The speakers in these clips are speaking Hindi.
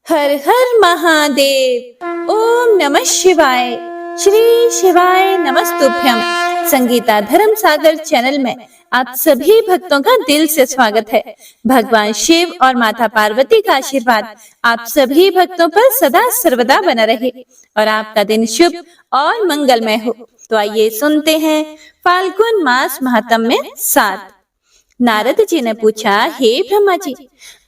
हर हर महादेव। ओम नमः शिवाय। श्री शिवाय नमस्तुभ्यम। संगीता धर्म सागर चैनल में आप सभी भक्तों का दिल से स्वागत है। भगवान शिव और माता पार्वती का आशीर्वाद आप सभी भक्तों पर सदा सर्वदा बना रहे और आपका दिन शुभ और मंगलमय हो। तो आइए सुनते हैं फाल्गुन मास महात्म्य में 7। नारद जी ने पूछा, हे ब्रह्मा जी,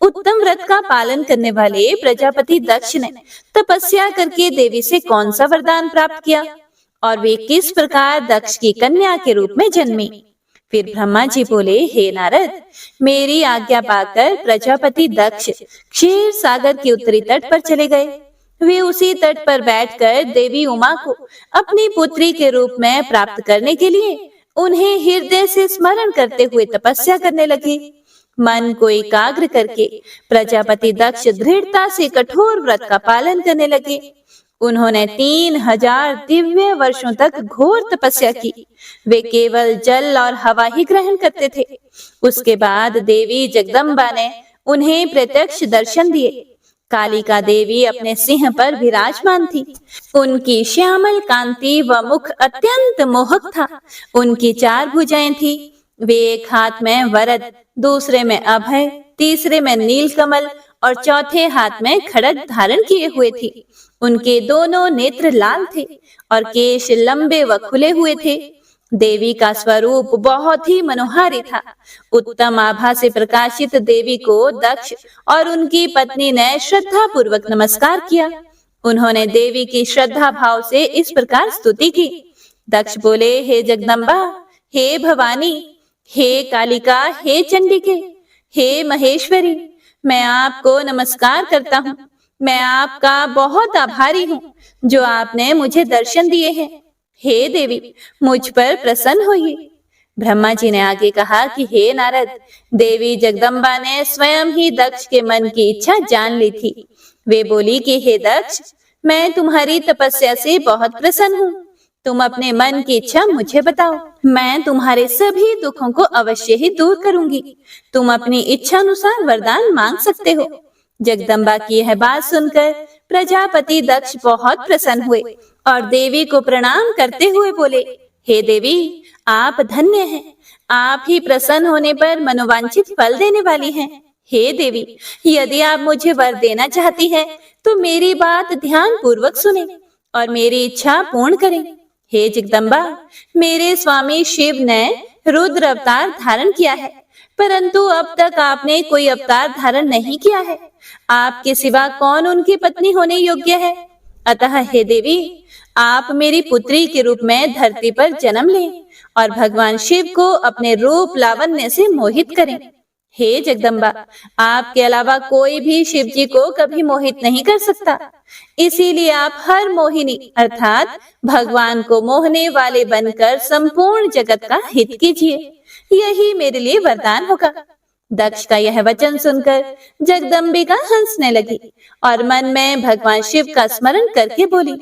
उत्तम व्रत का पालन करने वाले प्रजापति दक्ष ने तपस्या करके देवी से कौन सा वरदान प्राप्त किया और वे किस प्रकार दक्ष की कन्या के रूप में जन्मी? फिर ब्रह्मा जी बोले, हे नारद, मेरी आज्ञा पाकर प्रजापति दक्ष क्षीर सागर के उत्तरी तट पर चले गए। वे उसी तट पर बैठकर देवी उमा को अपनी पुत्री के रूप में प्राप्त करने के लिए उन्हें हृदय से स्मरण करते हुए तपस्या करने लगे। मन को एकाग्र करके प्रजापति दक्ष दृढ़ता से कठोर व्रत का पालन करने लगे। उन्होंने 3000 दिव्य वर्षों तक घोर तपस्या की। वे केवल जल और हवा ही ग्रहण करते थे। उसके बाद देवी जगदम्बा ने उन्हें प्रत्यक्ष दर्शन दिए। कालिका देवी अपने सिंह पर विराजमान थी। उनकी श्यामल कांति व मुख अत्यंत मोहक था। उनकी 4 भुजाएं थी। वे एक हाथ में वरद, दूसरे में अभय, तीसरे में नीलकमल और चौथे हाथ में खड्ग धारण किए हुए थी। उनके दोनों नेत्र लाल थे और केश लंबे व खुले हुए थे। देवी का स्वरूप बहुत ही मनोहारी था। उत्तम आभा से प्रकाशित देवी को दक्ष और उनकी पत्नी ने श्रद्धा पूर्वक नमस्कार किया। उन्होंने देवी की श्रद्धा भाव से इस प्रकार स्तुति की। दक्ष बोले, हे जगदम्बा, हे भवानी, हे कालिका, हे चंडिके, हे महेश्वरी, मैं आपको नमस्कार करता हूँ। मैं आपका बहुत आभारी हूँ जो आपने मुझे दर्शन दिए हैं। हे देवी, मुझ पर प्रसन्न होइए। ब्रह्मा जी ने आगे कहा कि हे नारद, देवी जगदम्बा ने स्वयं ही दक्ष के मन की इच्छा जान ली थी। वे बोली कि हे दक्ष, मैं तुम्हारी तपस्या से बहुत प्रसन्न हूँ। तुम अपने मन की इच्छा मुझे बताओ, मैं तुम्हारे सभी दुखों को अवश्य ही दूर करूंगी। तुम अपनी इच्छा अनुसार वरदान मांग सकते हो। जगदम्बा की यह बात सुनकर प्रजापति दक्ष बहुत प्रसन्न हुए और देवी को प्रणाम करते हुए बोले, हे देवी, आप धन्य हैं। आप ही प्रसन्न होने पर मनोवांछित फल देने वाली हैं। हे देवी, यदि आप मुझे वर देना चाहती हैं, तो मेरी बात ध्यान पूर्वक सुने और मेरी इच्छा पूर्ण करें। हे जगदम्बा, मेरे स्वामी शिव ने रुद्र अवतार धारण किया है, परंतु अब तक आपने कोई अवतार धारण नहीं किया है। आपके सिवा कौन उनकी पत्नी होने योग्य है? अतः हे देवी, आप मेरी पुत्री के रूप में धरती पर जन्म लें और भगवान शिव को अपने रूप लावण्य से मोहित करें। हे जगदम्बा, आपके अलावा कोई भी शिव जी को कभी मोहित नहीं कर सकता। इसीलिए आप हर मोहिनी अर्थात भगवान को मोहने वाले बनकर संपूर्ण जगत का हित कीजिए। यही मेरे लिए वरदान होगा। दक्ष का यह वचन सुनकर जगदम्बिका हंसने लगी और मन में भगवान शिव का स्मरण करके बोली,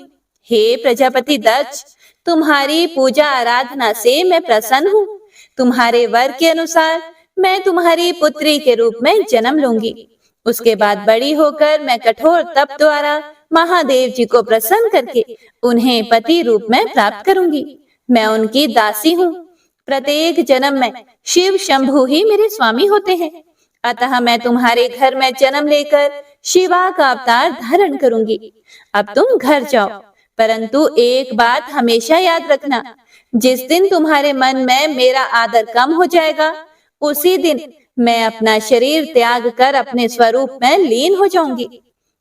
हे प्रजापति दक्ष, तुम्हारी पूजा आराधना से मैं प्रसन्न हूँ। तुम्हारे वर के अनुसार मैं तुम्हारी पुत्री के रूप में जन्म लूंगी। उसके बाद बड़ी होकर मैं कठोर तप द्वारा महादेव जी को प्रसन्न करके उन्हें पति रूप में प्राप्त करूंगी। मैं उनकी दासी हूँ। प्रत्येक जन्म में शिव शंभु ही मेरे स्वामी होते हैं। अतः मैं तुम्हारे घर में जन्म लेकर शिवा का अवतार धारण करूंगी। अब तुम घर जाओ, परंतु एक बात हमेशा याद रखना, जिस दिन तुम्हारे मन में मेरा आदर कम हो जाएगा, उसी दिन मैं अपना शरीर त्याग कर अपने स्वरूप में लीन हो जाऊंगी।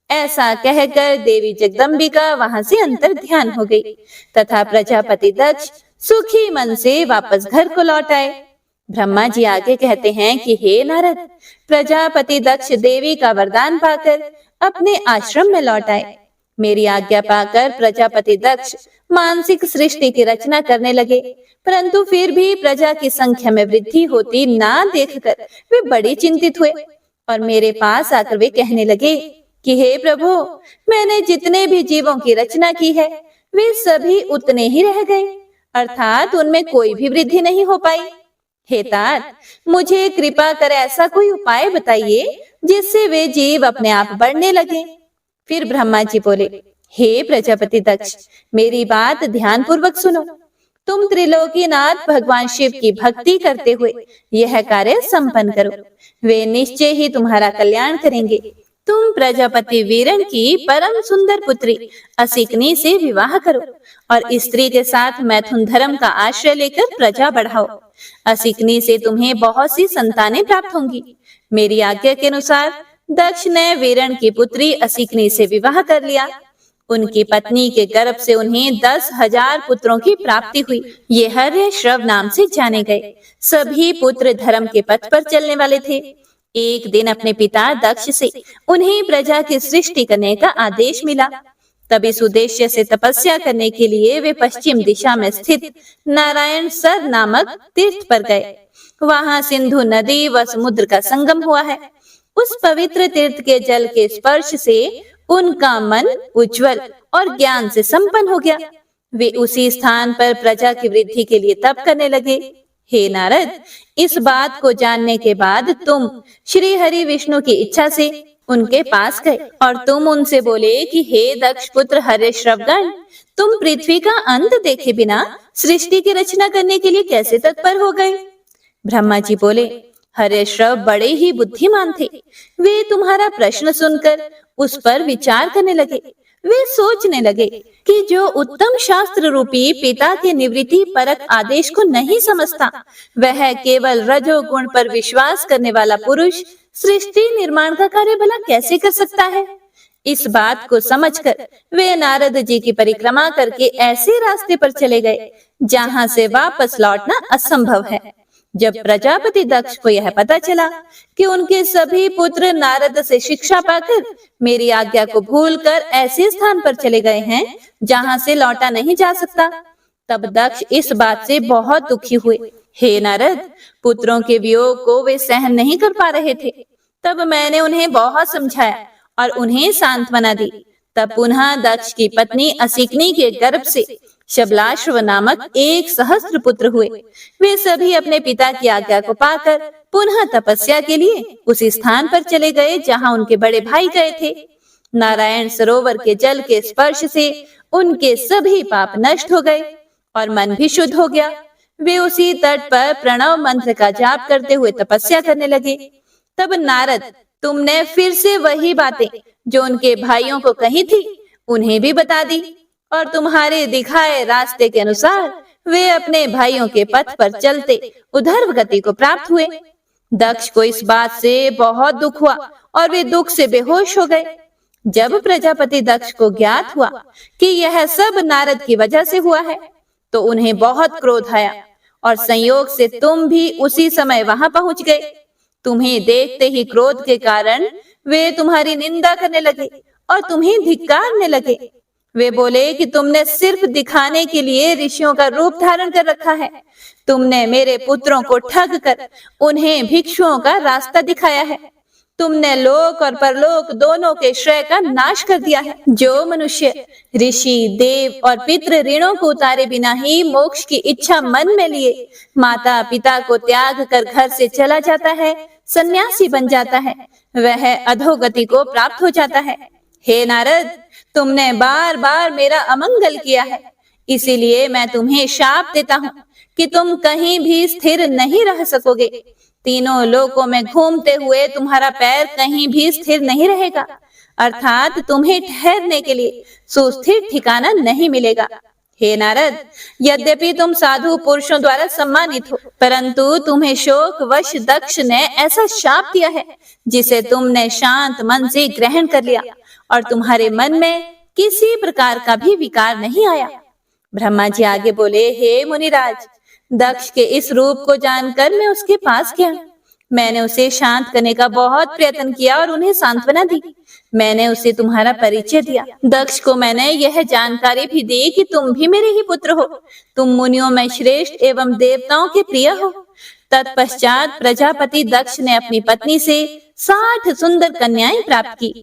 ऐसा कहकर देवी जगदम्बिका वहां से अंतर ध्यान हो गई तथा प्रजापति दक्ष सुखी मन से वापस घर को लौट आए। ब्रह्मा जी आगे कहते हैं कि हे नारद, प्रजापति दक्ष देवी का वरदान पाकर अपने आश्रम में लौट आए। मेरी आज्ञा पाकर प्रजापति दक्ष मानसिक सृष्टि की रचना करने लगे, परंतु फिर भी प्रजा की संख्या में वृद्धि होती ना देखकर वे बड़े चिंतित हुए और मेरे पास आकर वे कहने लगे कि हे प्रभु, मैंने जितने भी जीवों की रचना की है, वे सभी उतने ही रह गए, अर्थात उनमें कोई भी वृद्धि नहीं हो पाई। हे तात, मुझे कृपा कर ऐसा कोई उपाय बताइए जिससे वे जीव अपने आप बढ़ने लगे। फिर ब्रह्मा जी बोले, हे प्रजापति दक्ष, मेरी बात ध्यान पूर्वक सुनो। तुम त्रिलोकीनाथ भगवान शिव की भक्ति करते हुए यह कार्य संपन्न करो। वे निश्चय ही तुम्हारा कल्याण करेंगे। तुम प्रजापति वीरण की परम सुंदर पुत्री असिकनी से विवाह करो और स्त्री के साथ मैथुन धर्म का आश्रय लेकर प्रजा बढ़ाओ। असिकनी से तुम्हें बहुत सी संतानें प्राप्त होंगी। मेरी आज्ञा के अनुसार दक्ष ने वीरण की पुत्री असिकनी से विवाह कर लिया। उनकी पत्नी के गर्भ से उन्हें 10,000 पुत्रों की प्राप्ति हुई। ये हर्यश्रव नाम से जाने गए। सभी पुत्र धर्म के पथ पर चलने वाले थे। एक दिन अपने पिता दक्ष से उन्हें प्रजा की सृष्टि करने का आदेश मिला। तब इस उद्देश्य से तपस्या करने के लिए वे पश्चिम दिशा में स्थित नारायण सर नामक तीर्थ पर गए। वहां सिंधु नदी व समुद्र का संगम हुआ है। उस पवित्र तीर्थ के जल के स्पर्श से उनका मन उज्जवल और ज्ञान से संपन्न हो गया। वे उसी स्थान पर प्रजा की वृद्धि के लिए तप करने लगे। हे नारद, इस बात को जानने के बाद तुम श्री हरि विष्णु की इच्छा से उनके पास गए और तुम उनसे बोले कि हे दक्ष पुत्र हर्यश्रवगण, तुम पृथ्वी का अंत देखे बिना सृष्टि की रचना करने के लिए कैसे तत्पर हो गए? ब्रह्मा जी बोले, हर्यश्रव बड़े ही बुद्धिमान थे। वे तुम्हारा प्रश्न सुनकर उस पर विचार करने लगे। वे सोचने लगे कि जो उत्तम शास्त्र रूपी पिता के निवृत्ति परक आदेश को नहीं समझता, वह केवल रजोगुण पर विश्वास करने वाला पुरुष सृष्टि निर्माण का कार्य भला कैसे कर सकता है? इस बात को समझकर वे नारद जी की परिक्रमा करके ऐसे रास्ते पर चले गए जहां से वापस लौटना असंभव है। जब प्रजापति दक्ष को यह पता चला कि उनके सभी पुत्र नारद से शिक्षा पाकर मेरी आज्ञा को भूलकर ऐसे स्थान पर चले गए हैं जहां से लौटा नहीं जा सकता, तब दक्ष इस बात से बहुत दुखी हुए। हे नारद, पुत्रों के वियोग को वे सहन नहीं कर पा रहे थे। तब मैंने उन्हें बहुत समझाया और उन्हें सांत्वना दी। तब पुनः दक्ष की पत्नी असिकनी के गर्भ से शबलाश्व नामक 1,000 पुत्र हुए। वे सभी अपने पिता की आज्ञा को पाकर पुनः तपस्या के लिए उसी स्थान पर चले गए जहां उनके बड़े भाई गए थे। नारायण सरोवर के जल के स्पर्श से उनके सभी पाप नष्ट हो गए और मन भी शुद्ध हो गया। वे उसी तट पर प्रणव मंत्र का जाप करते हुए तपस्या करने लगे। तब नारद, तुमने फिर से वही बातें जो उनके भाइयों को कही थी उन्हें भी बता दी और तुम्हारे दिखाए रास्ते के अनुसार वे अपने भाइयों के पथ पर चलते उधर्व गति को प्राप्त हुए। दक्ष को इस बात से बहुत दुख हुआ और वे दुख से बेहोश हो गए। जब प्रजापति दक्ष को ज्ञात हुआ कि यह सब नारद की वजह से हुआ है, तो उन्हें बहुत क्रोध आया और संयोग से तुम भी उसी समय वहां पहुंच गए। तुम्हें देखते ही क्रोध के कारण वे तुम्हारी निंदा करने लगे और तुम्हें धिक्कारने लगे। वे बोले कि तुमने सिर्फ दिखाने के लिए ऋषियों का रूप धारण कर रखा है। तुमने मेरे पुत्रों को ठग कर उन्हें भिक्षुओं का रास्ता दिखाया है। तुमने लोक और परलोक दोनों के श्रेय का नाश कर दिया है। जो मनुष्य ऋषि, देव और पितृ ऋणों को उतारे बिना ही मोक्ष की इच्छा मन में लिए माता पिता को त्याग कर घर से चला जाता है, सन्यासी बन जाता है, वह अधोगति को प्राप्त हो जाता है। हे नारद, तुमने बार बार मेरा अमंगल किया है, इसीलिए मैं तुम्हें शाप देता हूँ कि तुम कहीं भी स्थिर नहीं रह सकोगे। तीनों लोकों में घूमते हुए तुम्हारा पैर कहीं भी स्थिर नहीं रहेगा, अर्थात तुम्हें ठहरने के लिए सुस्थिर ठिकाना नहीं मिलेगा। हे नारद, यद्यपि तुम साधु पुरुषों द्वारा सम्मानित हो, परंतु तुम्हें शोक वश दक्ष ने ऐसा शाप दिया है जिसे तुमने शांत मन से ग्रहण कर लिया और तुम्हारे मन में किसी प्रकार का भी विकार नहीं आया। ब्रह्मा जी आगे बोले, हे मुनिराज, दक्ष के इस रूप को जानकर मैं उसके पास गया। मैंने उसे शांत करने का बहुत प्रयत्न किया और उन्हें सांत्वना दी। मैंने उसे तुम्हारा परिचय दिया। दक्ष को मैंने यह जानकारी भी दी कि तुम भी मेरे ही पुत्र हो। तुम मुनियों में श्रेष्ठ एवं देवताओं के प्रिय हो। तत्पश्चात प्रजापति दक्ष ने अपनी पत्नी से 60 सुंदर कन्याएं प्राप्त की।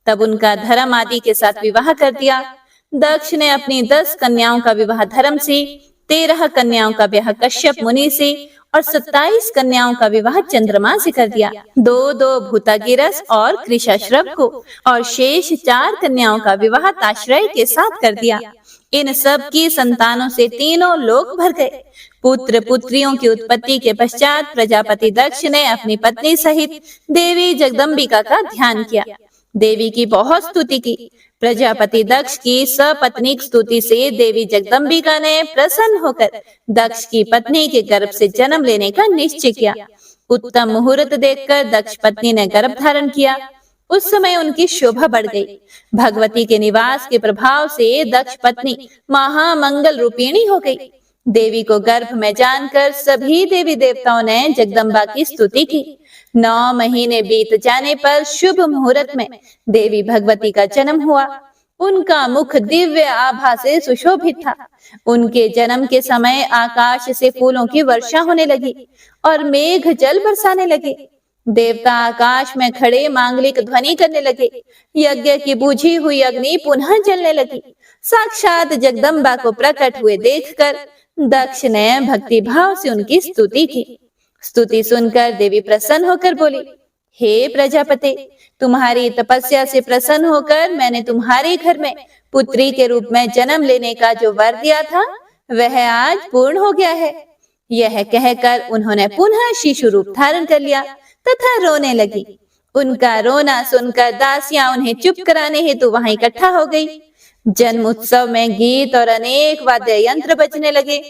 तब उनका धर्म आदि के साथ विवाह कर दिया। दक्ष ने अपनी 10 कन्याओं का विवाह धर्म से, 13 कन्याओं का ब्याह कश्यप मुनि से और 27 कन्याओं का विवाह चंद्रमा से कर दिया। 2 भूतागिरस और कृशाश्रव को और शेष 4 कन्याओं का विवाह ताश्रय के साथ कर दिया। इन सब की संतानों से तीनों लोक भर गए। पुत्र पुत्रियों की उत्पत्ति के पश्चात प्रजापति दक्ष ने अपनी पत्नी सहित देवी जगदम्बिका का ध्यान किया। देवी की बहुत स्तुति की। प्रजापति दक्ष की सपत्नीक स्तुति से देवी जगदम्बिका ने प्रसन्न होकर दक्ष की पत्नी के गर्भ से जन्म लेने का निश्चय किया। उत्तम मुहूर्त देखकर दक्ष पत्नी ने गर्भ धारण किया। उस समय उनकी शोभा बढ़ गई। भगवती के निवास के प्रभाव से दक्ष पत्नी महामंगल रूपिणी हो गई। देवी को गर्भ में जानकर सभी देवी देवताओं ने जगदम्बा की स्तुति की। 9 महीने बीत जाने पर शुभ मुहूर्त में देवी भगवती का जन्म हुआ। उनका मुख दिव्य आभा से सुशोभित था। उनके जन्म के समय आकाश से फूलों की वर्षा होने लगी और मेघ जल बरसाने लगे। देवता आकाश में खड़े मांगलिक ध्वनि करने लगे। यज्ञ की बुझी हुई अग्नि पुनः जलने लगी। साक्षात जगदम्बा को प्रकट हुए देखकर दक्ष ने भक्ति भाव से उनकी स्तुति की। स्तुति सुनकर देवी प्रसन्न होकर बोली, हे प्रजापति, तुम्हारी तपस्या से प्रसन्न होकर मैंने तुम्हारे घर में पुत्री के रूप में जन्म लेने का जो वर दिया था वह आज पूर्ण हो गया है। यह कहकर उन्होंने पुनः शिशु रूप धारण कर लिया तथा रोने लगी। उनका रोना सुनकर दासियां उन्हें चुप कराने हेतु वहां इकट्ठा हो गई। जन्म उत्सव में गीत और अनेक वाद्य यंत्र बजने लगे।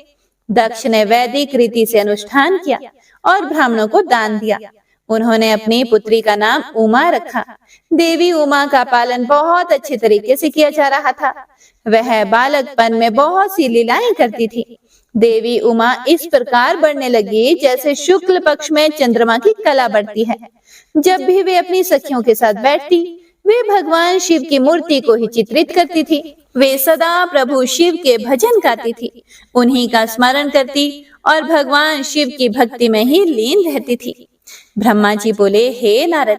दक्ष ने वैदिक रीति से अनुष्ठान किया और ब्राह्मणों को दान दिया। उन्होंने अपनी पुत्री का नाम उमा रखा। देवी उमा का पालन बहुत अच्छे तरीके से किया जा रहा था। वह बालकपन में बहुत सी लीलाएं करती थी। देवी उमा इस प्रकार बढ़ने लगी जैसे शुक्ल पक्ष में चंद्रमा की कला बढ़ती है। जब भी वे अपनी सखियों के साथ बैठती, वे भगवान शिव की मूर्ति को ही चित्रित करती थी। वे सदा प्रभु शिव के भजन गाती थी, उन्हीं का स्मरण करती और भगवान शिव की भक्ति में ही लीन रहती थी। ब्रह्मा जी बोले, हे नारद,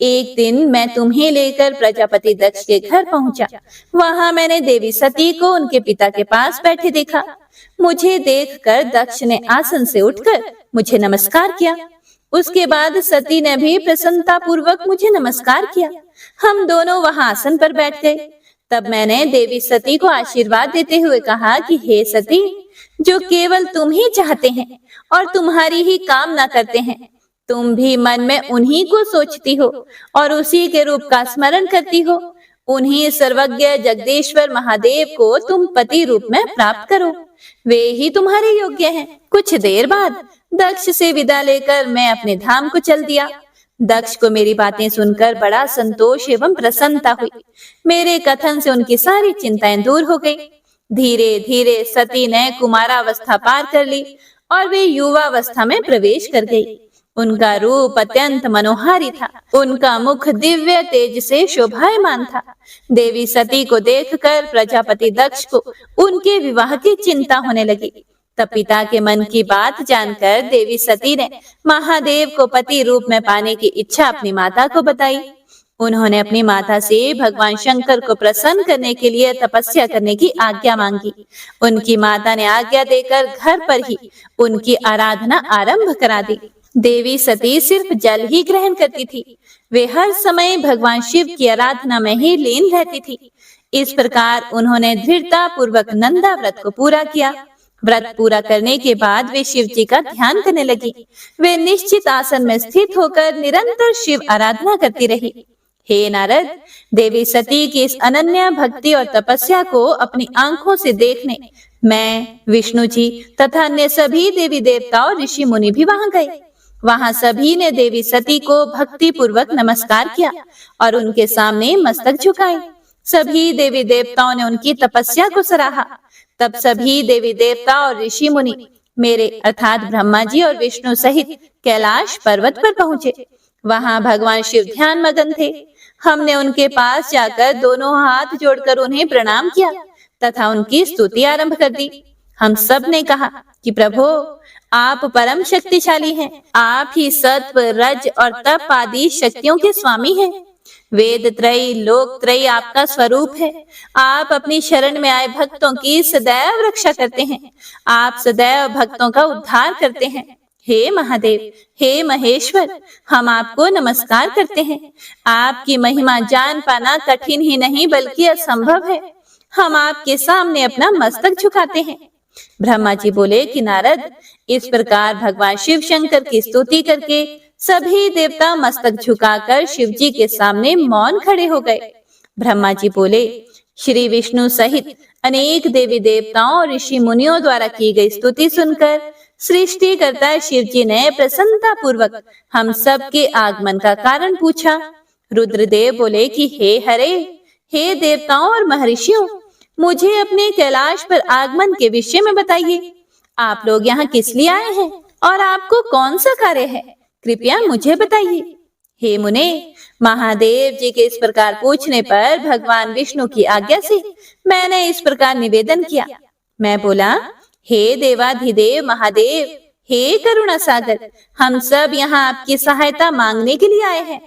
एक दिन मैं तुम्हें लेकर प्रजापति दक्ष के घर पहुंचा। वहां मैंने देवी सती को उनके पिता के पास बैठे देखा। मुझे देखकर दक्ष ने आसन से उठकर मुझे नमस्कार किया। उसके बाद सती ने भी प्रसन्नता पूर्वक मुझे नमस्कार किया। हम दोनों वहां आसन पर बैठ गए। तब मैंने देवी सती को आशीर्वाद देते हुए कहा कि हे सती, जो केवल तुम ही चाहते हैं और तुम्हारी ही कामना करते हैं, तुम भी मन में उन्हीं को सोचती हो और उसी के रूप का स्मरण करती हो। उन्हीं सर्वज्ञ जगदीश्वर महादेव को तुम पति रूप में प्राप्त करो, वे ही तुम्हारे योग्य हैं। कुछ देर बाद दक्ष से विदा लेकर मैं अपने धाम को चल दिया। दक्ष को मेरी बातें सुनकर बड़ा संतोष एवं प्रसन्नता हुई। मेरे कथन से उनकी सारी चिंताएं दूर हो गई। धीरे धीरे सती ने कुमारावस्था पार कर ली और वे युवावस्था में प्रवेश कर गई। उनका रूप अत्यंत मनोहारी था। उनका मुख दिव्य तेज से शोभायमान था। देवी सती को देखकर प्रजापति दक्ष को उनके विवाह की चिंता होने लगी। तब पिता के मन की बात जानकर देवी सती ने महादेव को पति रूप में पाने की इच्छा अपनी माता को बताई। उन्होंने अपनी माता से भगवान शंकर को प्रसन्न करने के लिए तपस्या करने की आज्ञा मांगी। उनकी माता ने आज्ञा देकर घर पर ही उनकी आराधना आरंभ करा दी। देवी सती सिर्फ जल ही ग्रहण करती थी। वे हर समय भगवान शिव की आराधना में ही लीन रहती थी। इस प्रकार उन्होंने दृढ़ता पूर्वक नंदा व्रत को पूरा किया। व्रत पूरा करने के बाद वे शिव जी का ध्यान करने लगी। वे निश्चित आसन में स्थित होकर निरंतर शिव आराधना करती रही। हे नारद, देवी सती की इस अनन्य भक्ति और तपस्या को अपनी आंखों से देखने मैं, विष्णु जी तथा अन्य सभी देवी देवता और ऋषि मुनि भी वहां गए। वहां सभी ने देवी सती को भक्ति पूर्वक नमस्कार किया और उनके सामने मस्तक झुकाए। सभी देवी देवताओं ने उनकी तपस्या को सराहा। तब सभी देवी देवता और ऋषि मुनि मेरे अर्थात ब्रह्मा जी और विष्णु सहित कैलाश पर्वत पर पहुंचे। वहां भगवान शिव ध्यान मगन थे। हमने उनके पास जाकर दोनों हाथ जोड़कर उन्हें प्रणाम किया तथा उनकी स्तुति आरंभ कर दी। हम सब ने कहा कि प्रभु, आप परम शक्तिशाली हैं। आप ही सत्व, रज और तप आदि शक्तियों के स्वामी हैं। वेद त्रय, लोक त्रय आपका स्वरूप है। आप अपनी शरण में आए भक्तों की सदैव रक्षा करते हैं। आप सदैव भक्तों का उद्धार करते हैं। हे महादेव, हे महेश्वर, हम आपको नमस्कार करते हैं। आपकी महिमा जान पाना कठिन ही नहीं बल्कि असंभव है। हम आपके सामने अपना मस्तक झुकाते हैं। ब्रह्मा जी बोले कि नारद, इस प्रकार भगवान शिव शंकर की स्तुति करके सभी देवता मस्तक झुकाकर शिव जी के सामने मौन खड़े हो गए। ब्रह्मा जी बोले, श्री विष्णु सहित अनेक देवी देवताओं और ऋषि मुनियों द्वारा की गई स्तुति सुनकर सृष्टिकर्ता शिव जी ने प्रसन्नता पूर्वक हम सब के आगमन का कारण पूछा। रुद्रदेव बोले कि हे हरे, हे देवताओं और महर्षियों, मुझे अपने कैलाश पर आगमन के विषय में बताइए। आप लोग यहाँ किस लिए आए हैं और आपको कौन सा कार्य है, कृपया मुझे बताइए। हे मुने, महादेव जी के इस प्रकार पूछने पर भगवान विष्णु की आज्ञा से मैंने इस प्रकार निवेदन किया। मैं बोला, हे देवाधिदेव महादेव, हे करुणा सागर, हम सब यहाँ आपकी सहायता मांगने के लिए आए हैं।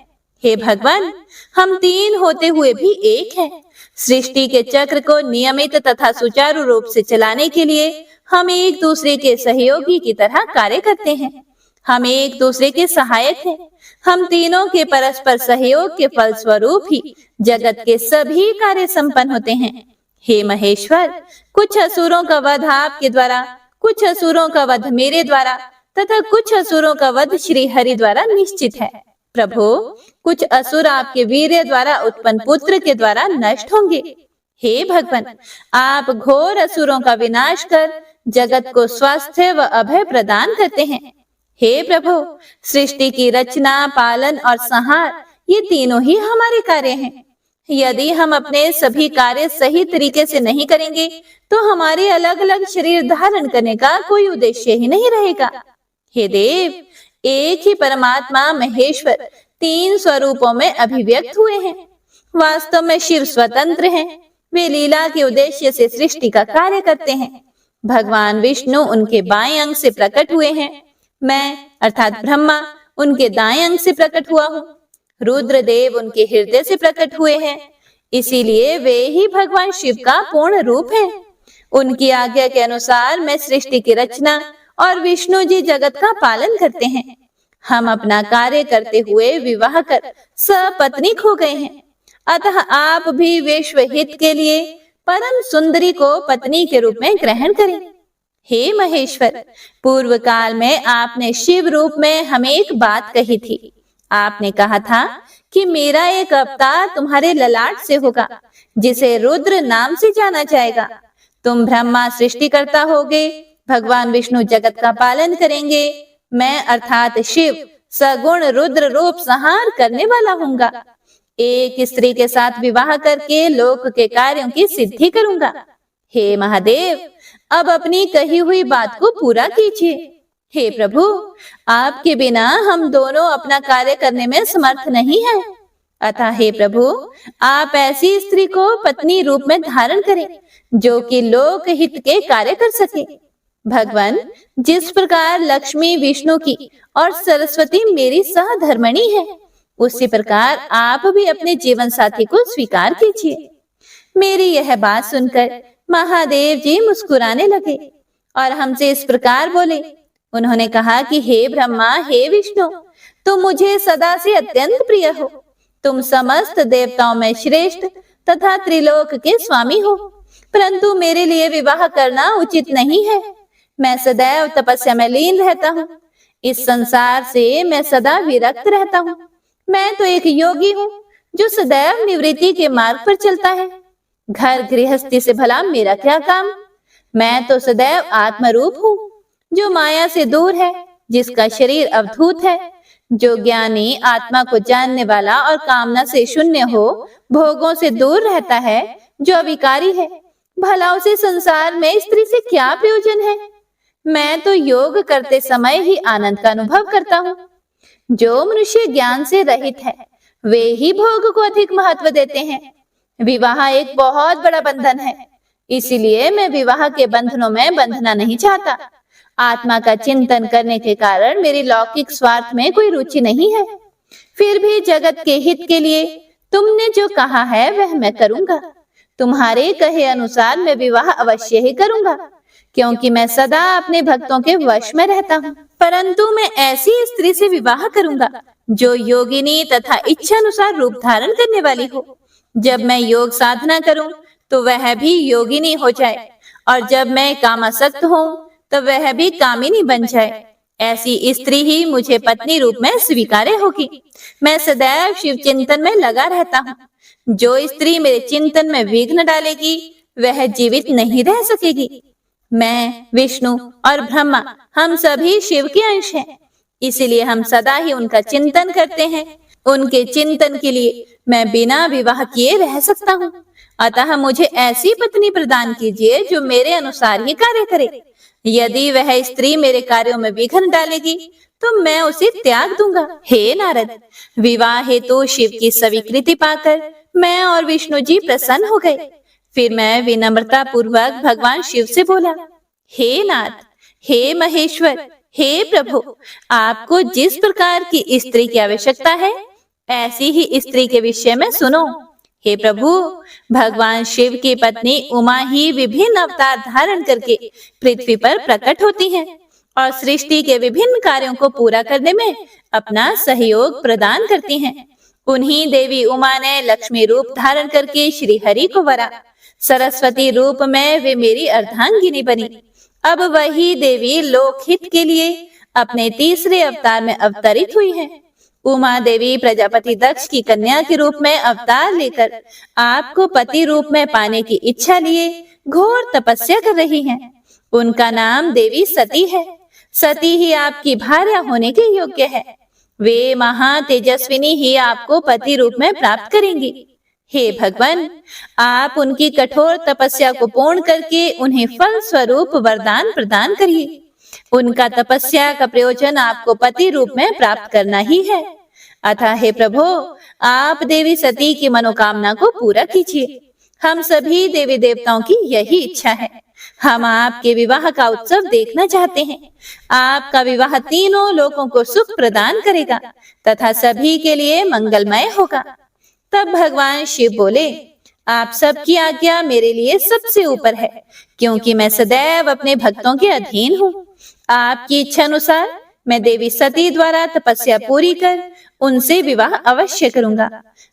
हे भगवान, हम तीन होते हुए भी एक हैं। सृष्टि के चक्र को नियमित तथा सुचारू रूप से चलाने के लिए हम एक दूसरे के सहयोगी की तरह कार्य करते हैं। हम एक दूसरे के सहायक हैं। हम तीनों के परस्पर सहयोग के फलस्वरूप ही जगत के सभी कार्य संपन्न होते हैं। हे महेश्वर, कुछ असुरों का वध आपके द्वारा, कुछ असुरों का वध मेरे द्वारा तथा कुछ असुरों का वध श्री हरि द्वारा निश्चित है। प्रभु, कुछ असुर आपके वीर्य द्वारा उत्पन्न पुत्र के द्वारा नष्ट होंगे। हे भगवान, आप घोर असुरों का विनाश कर जगत को स्वास्थ्य व अभय प्रदान करते हैं। हे प्रभु, सृष्टि की रचना, पालन और संहार, ये तीनों ही हमारे कार्य हैं। यदि हम अपने सभी कार्य सही तरीके से नहीं करेंगे तो हमारे अलग अलग शरीर धारण करने का कोई उद्देश्य ही नहीं रहेगा। हे देव, एक ही परमात्मा महेश्वर तीन स्वरूपों में अभिव्यक्त हुए हैं। वास्तव में शिव स्वतंत्र हैं। वे लीला के उद्देश्य से सृष्टि का कार्य करते हैं। भगवान विष्णु उनके बाएं अंग से प्रकट हुए हैं। मैं अर्थात ब्रह्मा उनके दाएं अंग से प्रकट हुआ हूँ। रुद्रदेव उनके हृदय से प्रकट हुए हैं। इसीलिए वे ही भगवान शिव का पूर्ण रूप हैं। उनकी आज्ञा के अनुसार मैं सृष्टि की रचना और विष्णु जी जगत का पालन करते हैं। हम अपना कार्य करते हुए विवाह कर सपत्नीक हो गए हैं। अतः आप भी विश्व हित के लिए परम सुंदरी को पत्नी के रूप में ग्रहण करें। हे महेश्वर, पूर्व काल में आपने शिव रूप में हमें एक बात कही थी। आपने कहा था कि मेरा एक अवतार तुम्हारे ललाट से होगा, जिसे रुद्र नाम से जाना जाएगा। तुम ब्रह्मा सृष्टिकर्ता होगे, भगवान विष्णु जगत का पालन करेंगे। मैं अर्थात शिव सगुण रुद्र रूप संहार करने वाला हूँगा। एक स्त्री के साथ विवाह करके लोक के कार्यों की सिद्धि करूंगा। हे महादेव, अब अपनी कही हुई बात को पूरा कीजिए। हे प्रभु, आपके बिना हम दोनों अपना कार्य करने में समर्थ नहीं हैं। अतः हे प्रभु, आप ऐसी स्त्री को पत्नी रूप में धारण करें जो कि लोक हित के कार्य कर सके। भगवान, जिस प्रकार लक्ष्मी विष्णु की और सरस्वती मेरी सहधर्मणी है, उसी प्रकार आप भी अपने जीवन साथी को स्वीकार कीजिए। मेरी यह बात सुनकर महादेव जी मुस्कुराने लगे और हमसे इस प्रकार बोले। उन्होंने कहा कि हे ब्रह्मा, हे विष्णु, तुम मुझे सदा से अत्यंत प्रिय हो। तुम समस्त देवताओं में श्रेष्ठ तथा त्रिलोक के स्वामी हो, परंतु मेरे लिए विवाह करना उचित नहीं है। मैं सदैव तपस्या में लीन रहता हूँ। इस संसार से मैं सदा विरक्त रहता हूँ। मैं तो एक योगी हूँ जो सदैव निवृत्ति के मार्ग पर चलता है। घर गृहस्थी से भला मेरा क्या काम। मैं तो सदैव आत्मरूप हूँ जो माया से दूर है, जिसका शरीर अवधूत है। जो ज्ञानी आत्मा को जानने वाला और कामना से शून्य हो, भोगों से दूर रहता है, जो अविकारी है, भला उसे संसार में स्त्री से क्या प्रयोजन है। मैं तो योग करते समय ही आनंद का अनुभव करता हूँ। जो मनुष्य ज्ञान से रहित है, वे ही भोग को अधिक महत्व देते हैं। विवाह एक बहुत बड़ा बंधन है, इसीलिए मैं विवाह के बंधनों में बंधना नहीं चाहता। आत्मा का चिंतन करने के कारण मेरी लौकिक स्वार्थ में कोई रुचि नहीं है। फिर भी जगत के हित के लिए तुमने जो कहा है वह मैं करूंगा। तुम्हारे कहे अनुसार मैं विवाह अवश्य ही करूंगा, क्योंकि मैं सदा अपने भक्तों के वश में रहता हूँ। परंतु मैं ऐसी स्त्री से विवाह करूंगा जो योगिनी तथा इच्छा अनुसार रूप धारण करने वाली हो। जब मैं योग साधना करूं तो वह भी योगिनी हो जाए, और जब मैं कामासक्त हूं तो वह भी कामिनी बन जाए। ऐसी स्त्री ही मुझे पत्नी रूप में स्वीकार्य होगी। मैं सदैव शिव चिंतन में लगा रहता हूँ। जो स्त्री मेरे चिंतन में विघ्न डालेगी वह जीवित नहीं रह सकेगी। मैं, विष्णु और ब्रह्मा हम सभी शिव के अंश हैं, इसीलिए हम सदा ही उनका चिंतन करते हैं। उनके चिंतन के लिए मैं बिना विवाह किए रह सकता हूँ। अतः मुझे ऐसी पत्नी प्रदान कीजिए जो मेरे अनुसार ही कार्य करे। यदि वह स्त्री मेरे कार्यों में विघ्न डालेगी तो मैं उसे त्याग दूंगा। हे नारद, विवाह हेतु शिव की स्वीकृति पाकर मैं और विष्णु जी प्रसन्न हो गए। फिर मैं विनम्रता पूर्वक भगवान शिव से बोला, हे नाथ, हे महेश्वर, हे प्रभु, आपको जिस प्रकार की स्त्री की आवश्यकता है ऐसी ही स्त्री के विषय में सुनो। हे प्रभु, भगवान शिव की पत्नी उमा ही विभिन्न अवतार धारण करके पृथ्वी पर प्रकट होती हैं और सृष्टि के विभिन्न कार्यों को पूरा करने में अपना सहयोग प्रदान करती हैं। उन्हीं देवी उमा ने लक्ष्मी रूप धारण करके श्री हरि को वरा। सरस्वती रूप में वे मेरी अर्धांगिनी बनी। अब वही देवी लोकहित के लिए अपने तीसरे अवतार में अवतरित हुई हैं। उमा देवी प्रजापति दक्ष की कन्या के रूप में अवतार लेकर आपको पति रूप में पाने की इच्छा लिए घोर तपस्या कर रही हैं। उनका नाम देवी सती है। सती ही आपकी भार्या होने के योग्य है। वे महातेजस्विनी ही आपको पति रूप में प्राप्त करेंगी। हे भगवान, आप उनकी कठोर तपस्या को पूर्ण करके उन्हें फल स्वरूप वरदान प्रदान करिए। उनका तपस्या का प्रयोजन आपको पति रूप में प्राप्त करना ही है। अतः हे प्रभु, आप देवी सती की मनोकामना को पूरा कीजिए। हम सभी देवी देवताओं की यही इच्छा है। हम आपके विवाह का उत्सव देखना चाहते हैं। आपका विवाह तीनों लोगों को सुख प्रदान करेगा तथा सभी के लिए मंगलमय होगा। तब भगवान शिव बोले, आप सबकी आज्ञा मेरे लिए सबसे ऊपर है, क्योंकि मैं सदैव अपने भक्तों के अधीन हूँ। आपकी इच्छा अनुसार मैं देवी सती द्वारा तपस्या पूरी कर उनसे विवाह अवश्य करूंगा।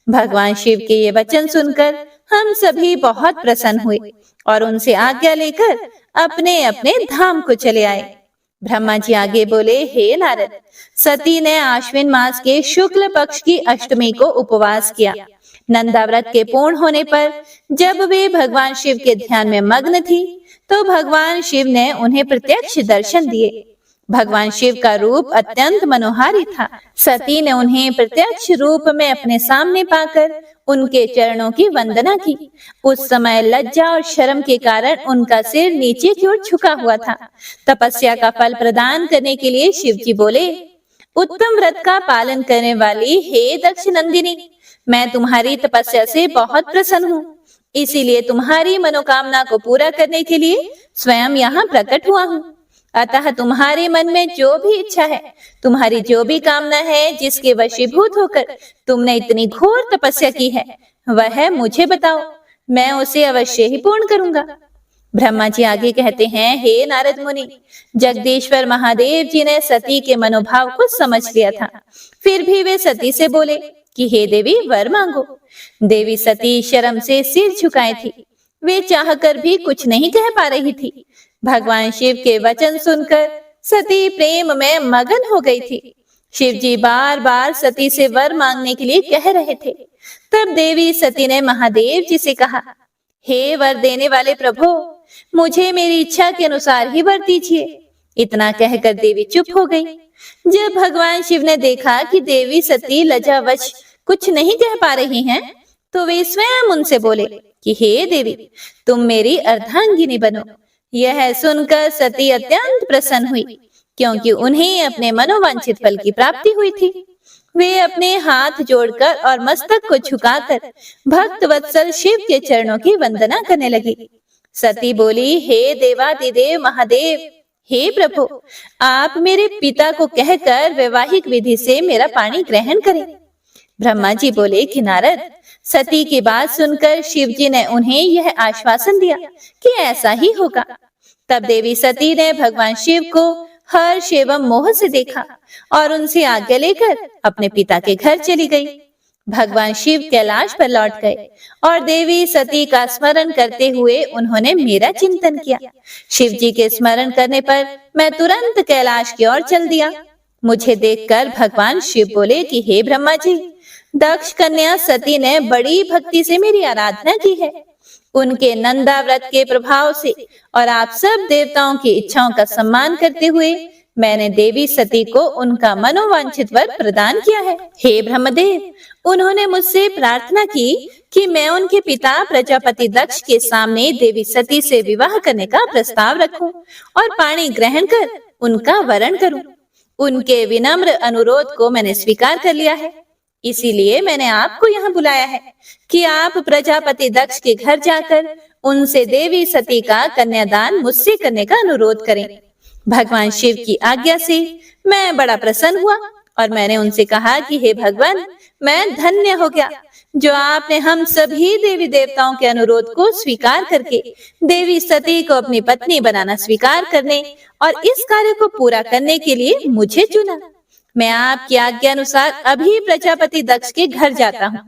भगवान शिव के ये वचन सुनकर हम सभी बहुत प्रसन्न हुए और उनसे आज्ञा लेकर अपने अपने धाम को चले आए। ब्रह्मा जी आगे बोले, हे नारद, सती ने आश्विन मास के शुक्ल पक्ष की अष्टमी को उपवास किया। नंदा व्रत के पूर्ण होने पर जब वे भगवान शिव के ध्यान में मग्न थी तो भगवान शिव ने उन्हें प्रत्यक्ष दर्शन दिए। भगवान शिव का रूप अत्यंत मनोहारी था। सती ने उन्हें प्रत्यक्ष रूप में अपने सामने पाकर उनके चरणों की वंदना की। उस समय लज्जा और शर्म के कारण उनका सिर नीचे की ओर झुका हुआ था। तपस्या का फल प्रदान करने के लिए शिव जी बोले, उत्तम व्रत का पालन करने वाली हे दक्ष नंदिनी, मैं तुम्हारी तपस्या से बहुत प्रसन्न हूँ, इसीलिए तुम्हारी मनोकामना को पूरा करने के लिए स्वयं यहाँ प्रकट हुआ हूँ। अतः तुम्हारे मन में जो भी इच्छा है, तुम्हारी जो भी कामना है, जिसके वशीभूत होकर तुमने इतनी घोर तपस्या की है, वह मुझे बताओ, मैं उसे अवश्य ही पूर्ण करूंगा। ब्रह्मा जी आगे कहते हैं, हे नारद मुनि, जगदीश्वर महादेव जी ने सती के मनोभाव को समझ लिया था। फिर भी वे सती से बोले कि हे देवी, वर मांगो। देवी सती शर्म से सिर झुकाए थी। वे चाहकर भी कुछ नहीं कह पा रही थी। भगवान शिव के वचन सुनकर सती प्रेम में मगन हो गई थी। शिव जी बार बार सती से वर मांगने के लिए कह रहे थे। तब देवी सती ने महादेव जी से कहा, हे वर देने वाले प्रभु, मुझे मेरी इच्छा के अनुसार ही वर दीजिए। इतना कहकर देवी चुप हो गई। जब भगवान शिव ने देखा कि देवी सती लज्जावश कुछ नहीं कह पा रही हैं, तो वे स्वयं उनसे बोले कि हे देवी, तुम मेरी अर्धांगिनी बनो। यह सुनकर सती अत्यंत प्रसन्न हुई, क्योंकि उन्हें अपने मनोवांछित फल की प्राप्ति हुई थी। वे अपने हाथ जोड़कर और मस्तक को झुकाकर भक्त वत्सल शिव के चरणों की वंदना करने लगी। सती बोली, हे देवादिदेव महादेव, हे प्रभु, आप मेरे पिता को कहकर वैवाहिक विधि से मेरा पानी ग्रहण करें। ब्रह्मा जी बोले कि नारद, सती की बात सुनकर शिव जी ने उन्हें यह आश्वासन दिया कि ऐसा ही होगा। तब देवी सती ने भगवान शिव को हर्ष एवं मोह से देखा और उनसे आज्ञा लेकर अपने पिता के घर चली गई। भगवान शिव कैलाश पर लौट गए और देवी सती का स्मरण करते हुए उन्होंने मेरा चिंतन किया। शिव जी के स्मरण करने पर मैं तुरंत कैलाश की ओर चल दिया। मुझे देखकर भगवान शिव बोले कि हे ब्रह्मा जी, दक्ष कन्या सती ने बड़ी भक्ति से मेरी आराधना की है। उनके नंदा व्रत के प्रभाव से और आप सब देवताओं की इच्छाओं का सम्मान करते हुए मैंने देवी सती को उनका मनोवांछित वर प्रदान किया है। हे ब्रह्मदेव, उन्होंने मुझसे प्रार्थना की कि मैं उनके पिता प्रजापति दक्ष के सामने देवी सती से विवाह करने का प्रस्ताव रखूं और पाणी ग्रहण कर उनका वरण करूं। उनके विनम्र अनुरोध को मैंने स्वीकार कर लिया है। इसीलिए मैंने आपको यहाँ बुलाया है कि आप प्रजापति दक्ष के घर जाकर उनसे देवी सती का कन्यादान मुझसे करने का अनुरोध करें। भगवान शिव की आज्ञा से मैं बड़ा प्रसन्न हुआ और मैंने उनसे कहा कि हे भगवान, मैं धन्य हो गया जो आपने हम सभी देवी देवताओं के अनुरोध को स्वीकार करके देवी सती को अपनी पत्नी बनाना स्वीकार करने और इस कार्य को पूरा करने के लिए मुझे चुना। मैं आपकी आज्ञा अनुसार अभी प्रजापति दक्ष के घर जाता हूँ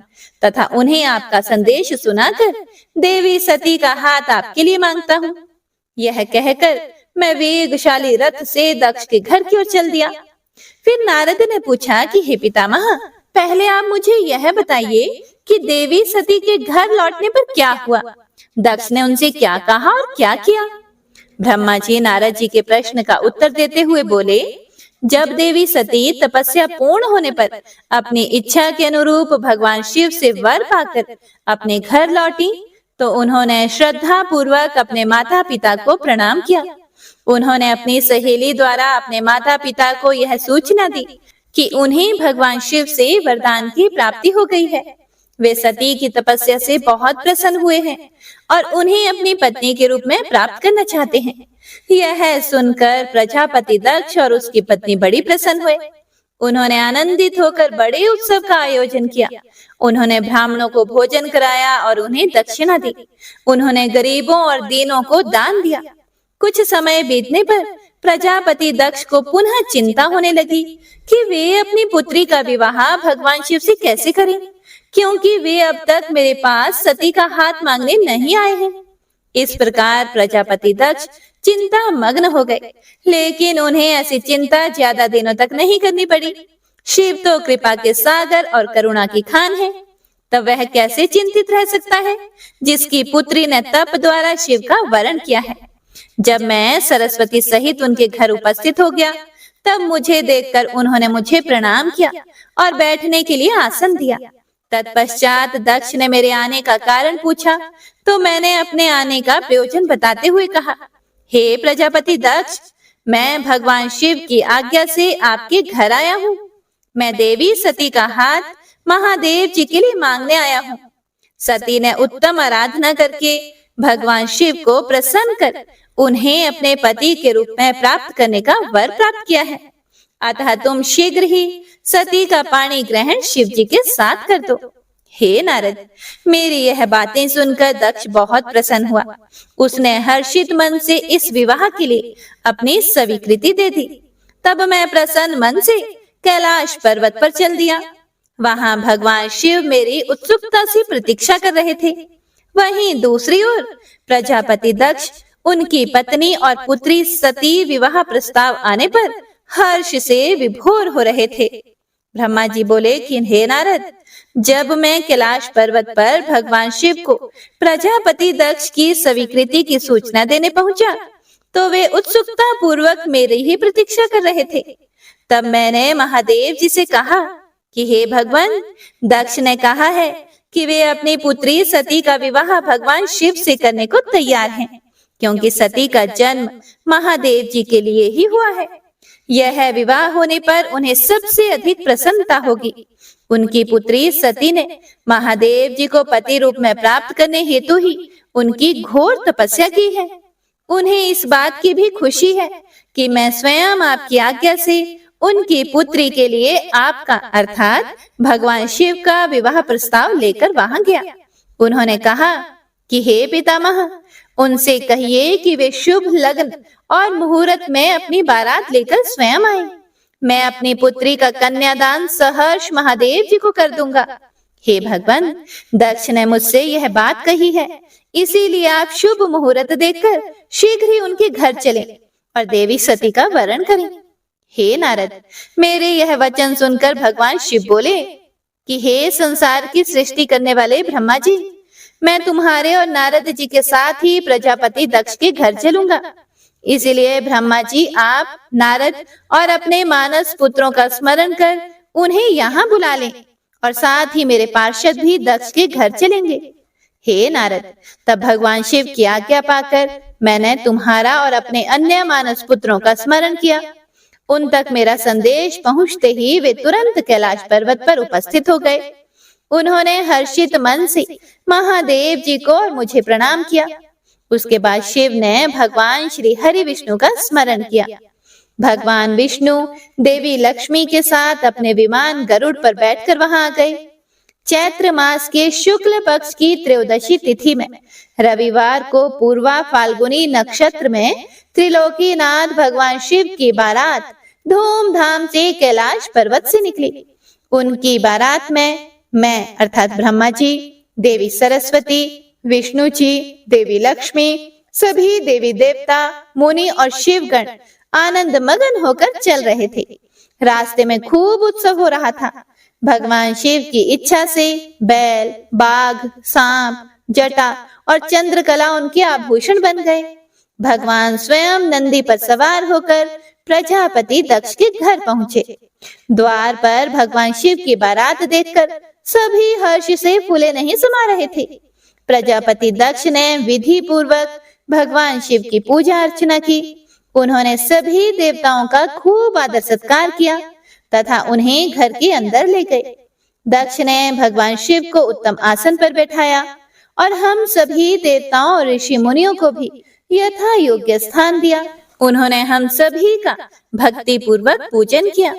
तथा उन्हें आपका संदेश सुनाकर देवी सती का हाथ आपके लिए मांगता हूँ। यह कहकर मैं वेगशाली रथ से दक्ष के घर की ओर चल दिया। फिर नारद ने पूछा कि हे पितामह, पहले आप मुझे यह बताइए कि देवी सती के घर लौटने पर क्या हुआ? दक्ष ने उनसे क्या कहा और क्या किया? ब्रह्मा जी नारद जी के प्रश्न का उत्तर देते हुए बोले, जब देवी सती तपस्या पूर्ण होने पर अपनी इच्छा के अनुरूप भगवान शिव से वर पाकर अपने घर लौटी तो उन्होंने श्रद्धा पूर्वक अपने माता पिता को प्रणाम किया। उन्होंने अपनी सहेली द्वारा अपने माता पिता को यह सूचना दी कि उन्हें भगवान शिव से वरदान की प्राप्ति हो गई है। वे सती की तपस्या से बहुत प्रसन्न हुए हैं और उन्हें अपनी पत्नी के रूप में प्राप्त करना चाहते हैं। यह सुनकर प्रजापति दक्ष और उसकी पत्नी बड़ी प्रसन्न हुए। उन्होंने आनंदित होकर बड़े उत्सव का आयोजन किया। उन्होंने ब्राह्मणों को भोजन कराया और उन्हें दक्षिणा दी। उन्होंने गरीबों और दीनों को दान दिया। कुछ समय बीतने पर प्रजापति दक्ष को पुनः चिंता होने लगी कि वे अपनी पुत्री का विवाह भगवान शिव से कैसे करें, क्योंकि वे अब तक मेरे पास सती का हाथ मांगने नहीं आए हैं। इस प्रकार प्रजापति दक्ष चिंता मग्न हो गए, लेकिन उन्हें ऐसी चिंता ज्यादा दिनों तक नहीं करनी पड़ी। शिव तो कृपा के सागर और करुणा की खान है, तब वह कैसे चिंतित रह सकता है जिसकी पुत्री ने तप द्वारा शिव का वरण किया है। जब मैं सरस्वती सहित उनके घर उपस्थित हो गया तब मुझे देखकर उन्होंने मुझे प्रणाम किया और बैठने के लिए आसन दिया। तत्पश्चात दक्ष ने मेरे आने का कारण पूछा तो मैंने अपने आने का प्रयोजन बताते हुए कहा, हे प्रजापति दक्ष, मैं भगवान शिव की आज्ञा से आपके घर आया हूँ। मैं देवी सती का हाथ महादेव जी के लिए मांगने आया हूँ। सती ने उत्तम आराधना करके भगवान शिव को प्रसन्न कर उन्हें अपने पति के रूप में प्राप्त करने का वर प्राप्त किया है। अतः तुम शीघ्र ही सती का पाणी ग्रहण शिव जी के साथ कर दो। हे नारद, मेरी यह बातें सुनकर दक्ष बहुत प्रसन्न हुआ। उसने हर्षित मन से इस विवाह के लिए अपनी स्वीकृति दे दी। तब मैं प्रसन्न मन से कैलाश पर्वत पर चल दिया। वहां भगवान शिव मेरी उत्सुकता से प्रतीक्षा कर रहे थे। वहीं दूसरी ओर प्रजापति दक्ष, उनकी पत्नी और पुत्री सती विवाह प्रस्ताव आने पर हर्ष से विभोर हो रहे थे। ब्रह्मा जी बोले कि हे नारद, जब मैं कैलाश पर्वत पर भगवान शिव को प्रजापति दक्ष की स्वीकृति की सूचना देने पहुंचा तो वे उत्सुकता पूर्वक मेरी ही प्रतीक्षा कर रहे थे। तब मैंने महादेव जी से कहा कि हे भगवान, दक्ष ने कहा है कि वे अपनी पुत्री सती का विवाह भगवान शिव से करने को तैयार हैं, क्योंकि सती का जन्म महादेव जी के लिए ही हुआ है। यह विवाह होने पर उन्हें सबसे अधिक प्रसन्नता होगी। उनकी पुत्री सती ने महादेव जी को पति रूप में प्राप्त करने हेतु ही उनकी घोर तपस्या की है। उन्हें इस बात की भी खुशी है कि मैं स्वयं आपकी आज्ञा से उनकी पुत्री के लिए आपका अर्थात भगवान शिव का विवाह प्रस्ताव लेकर वहां गया। उन्होंने कहा कि हे पितामह, उनसे कहिए कि वे शुभ लग्न और मुहूर्त में अपनी बारात लेकर स्वयं आए। मैं अपनी पुत्री का कन्यादान सहर्ष महादेव जी को कर दूंगा। हे भगवान, दक्ष ने मुझसे यह बात कही है, इसीलिए आप शुभ मुहूर्त देखकर शीघ्र ही उनके घर चलें और देवी सती का वरण करें। हे नारद, मेरे यह वचन सुनकर भगवान शिव बोले कि हे संसार की सृष्टि करने वाले ब्रह्मा जी, मैं तुम्हारे और नारद जी के साथ ही प्रजापति दक्ष के घर चलूंगा। इसीलिए ब्रह्मा जी, आप नारद और अपने मानस पुत्रों का स्मरण कर उन्हें यहाँ बुला लें और साथ ही मेरे पार्षद भी दक्ष के घर चलेंगे। हे नारद, तब भगवान शिव की आज्ञा पाकर मैंने तुम्हारा और अपने अन्य मानस पुत्रों का स्मरण किया। उन तक मेरा संदेश पहुंचते ही वे तुरंत कैलाश पर्वत पर उपस्थित हो गए। उन्होंने हर्षित मन से महादेव जी को और मुझे प्रणाम किया। उसके बाद शिव ने भगवान श्री हरि विष्णु का स्मरण किया। भगवान विष्णु देवी लक्ष्मी के साथ अपने विमान गरुड़ पर बैठकर वहां आ गए। चैत्र मास के शुक्ल पक्ष की त्रयोदशी तिथि में रविवार को पूर्वा फाल्गुनी नक्षत्र में त्रिलोकीनाथ भगवान शिव की बारात धूमधाम से कैलाश पर्वत से निकली। उनकी बारात में मैं अर्थात ब्रह्मा जी, देवी सरस्वती, विष्णु जी, देवी लक्ष्मी, सभी देवी देवता, मुनि और शिवगण आनंद मगन होकर चल रहे थे। रास्ते में खूब उत्सव हो रहा था। भगवान शिव की इच्छा से बैल, बाघ, सांप, जटा और चंद्रकला उनके आभूषण बन गए। भगवान स्वयं नंदी पर सवार होकर प्रजापति दक्ष के घर पहुंचे। द्वार पर भगवान शिव की बारात देखकर सभी हर्ष से फूले नहीं समा रहे थे। प्रजापति दक्ष ने विधि पूर्वक भगवान शिव की पूजा अर्चना की। उन्होंने सभी देवताओं का खूब आदर सत्कार किया तथा उन्हें घर के अंदर ले गए। दक्ष ने भगवान शिव को उत्तम आसन पर बैठाया और हम सभी देवताओं और ऋषि मुनियों को भी यथा योग्य स्थान दिया। उन्होंने हम सभी का भक्ति पूर्वक पूजन किया।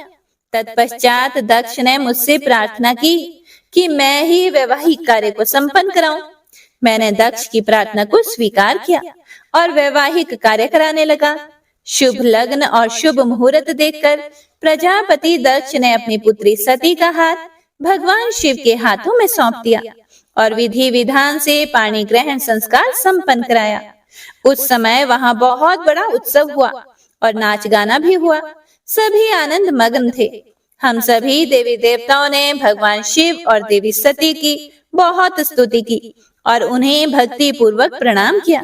तत्पश्चात दक्ष ने मुझसे प्रार्थना की कि मैं ही वैवाहिक कार्य को संपन्न कराऊं। मैंने दक्ष की प्रार्थना को स्वीकार किया और वैवाहिक कार्य कराने लगा। शुभ लग्न और शुभ मुहूर्त देखकर प्रजापति दक्ष ने अपनी पुत्री सती का हाथ भगवान शिव के हाथों में सौंप दिया और विधि विधान से पाणी ग्रहण संस्कार संपन्न कराया। उस समय वहां बहुत बड़ा उत्सव हुआ और नाच गाना भी हुआ। सभी आनंद मग्न थे। हम सभी देवी देवताओं ने भगवान शिव और देवी सती की बहुत स्तुति की और उन्हें भक्ति पूर्वक प्रणाम किया।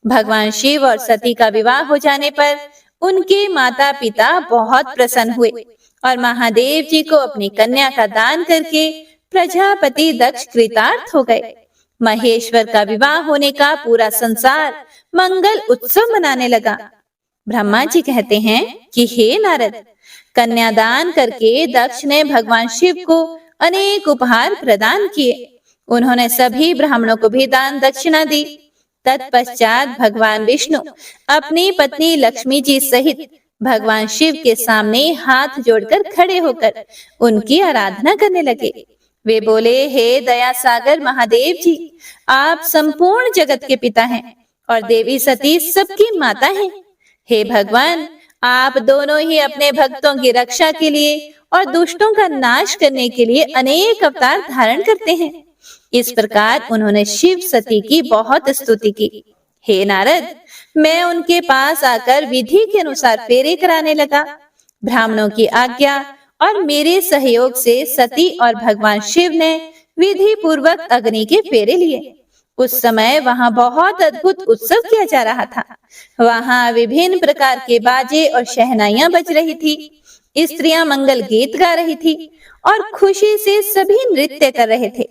भगवान शिव और सती का विवाह हो जाने पर उनके माता पिता बहुत प्रसन्न हुए और महादेव जी को अपनी कन्या का दान करके प्रजापति दक्ष कृतार्थ हो गए। महेश्वर का विवाह होने का पूरा संसार मंगल उत्सव मनाने लगा। ब्रह्मा जी कहते हैं कि हे नारद, कन्यादान करके दक्ष ने भगवान शिव को अनेक उपहार प्रदान किए। उन्होंने सभी ब्राह्मणों को भी दान दक्षिणा दी। तत्पश्चात भगवान विष्णु अपनी पत्नी लक्ष्मी जी सहित भगवान शिव के सामने हाथ जोड़कर खड़े होकर उनकी आराधना करने लगे। वे बोले, हे दया सागर महादेव जी, आप संपूर्ण जगत के पिता हैं और देवी सती सबकी माता हैं। हे भगवान, आप दोनों ही अपने भक्तों की रक्षा के लिए और दुष्टों का नाश करने के लिए अनेक अवतार धारण करते हैं। इस प्रकार उन्होंने शिव सती की बहुत स्तुति की। हे नारद, मैं उनके पास आकर विधि के अनुसार फेरे कराने लगा। ब्राह्मणों की आज्ञा और मेरे सहयोग से सती और भगवान शिव ने विधि पूर्वक अग्नि के फेरे लिए। उस समय वहां बहुत अद्भुत उत्सव किया जा रहा था। वहां विभिन्न प्रकार के बाजे और शहनाइयां बज रही थी। स्त्रियां मंगल गीत गा रही थी और खुशी से सभी नृत्य कर रहे थे।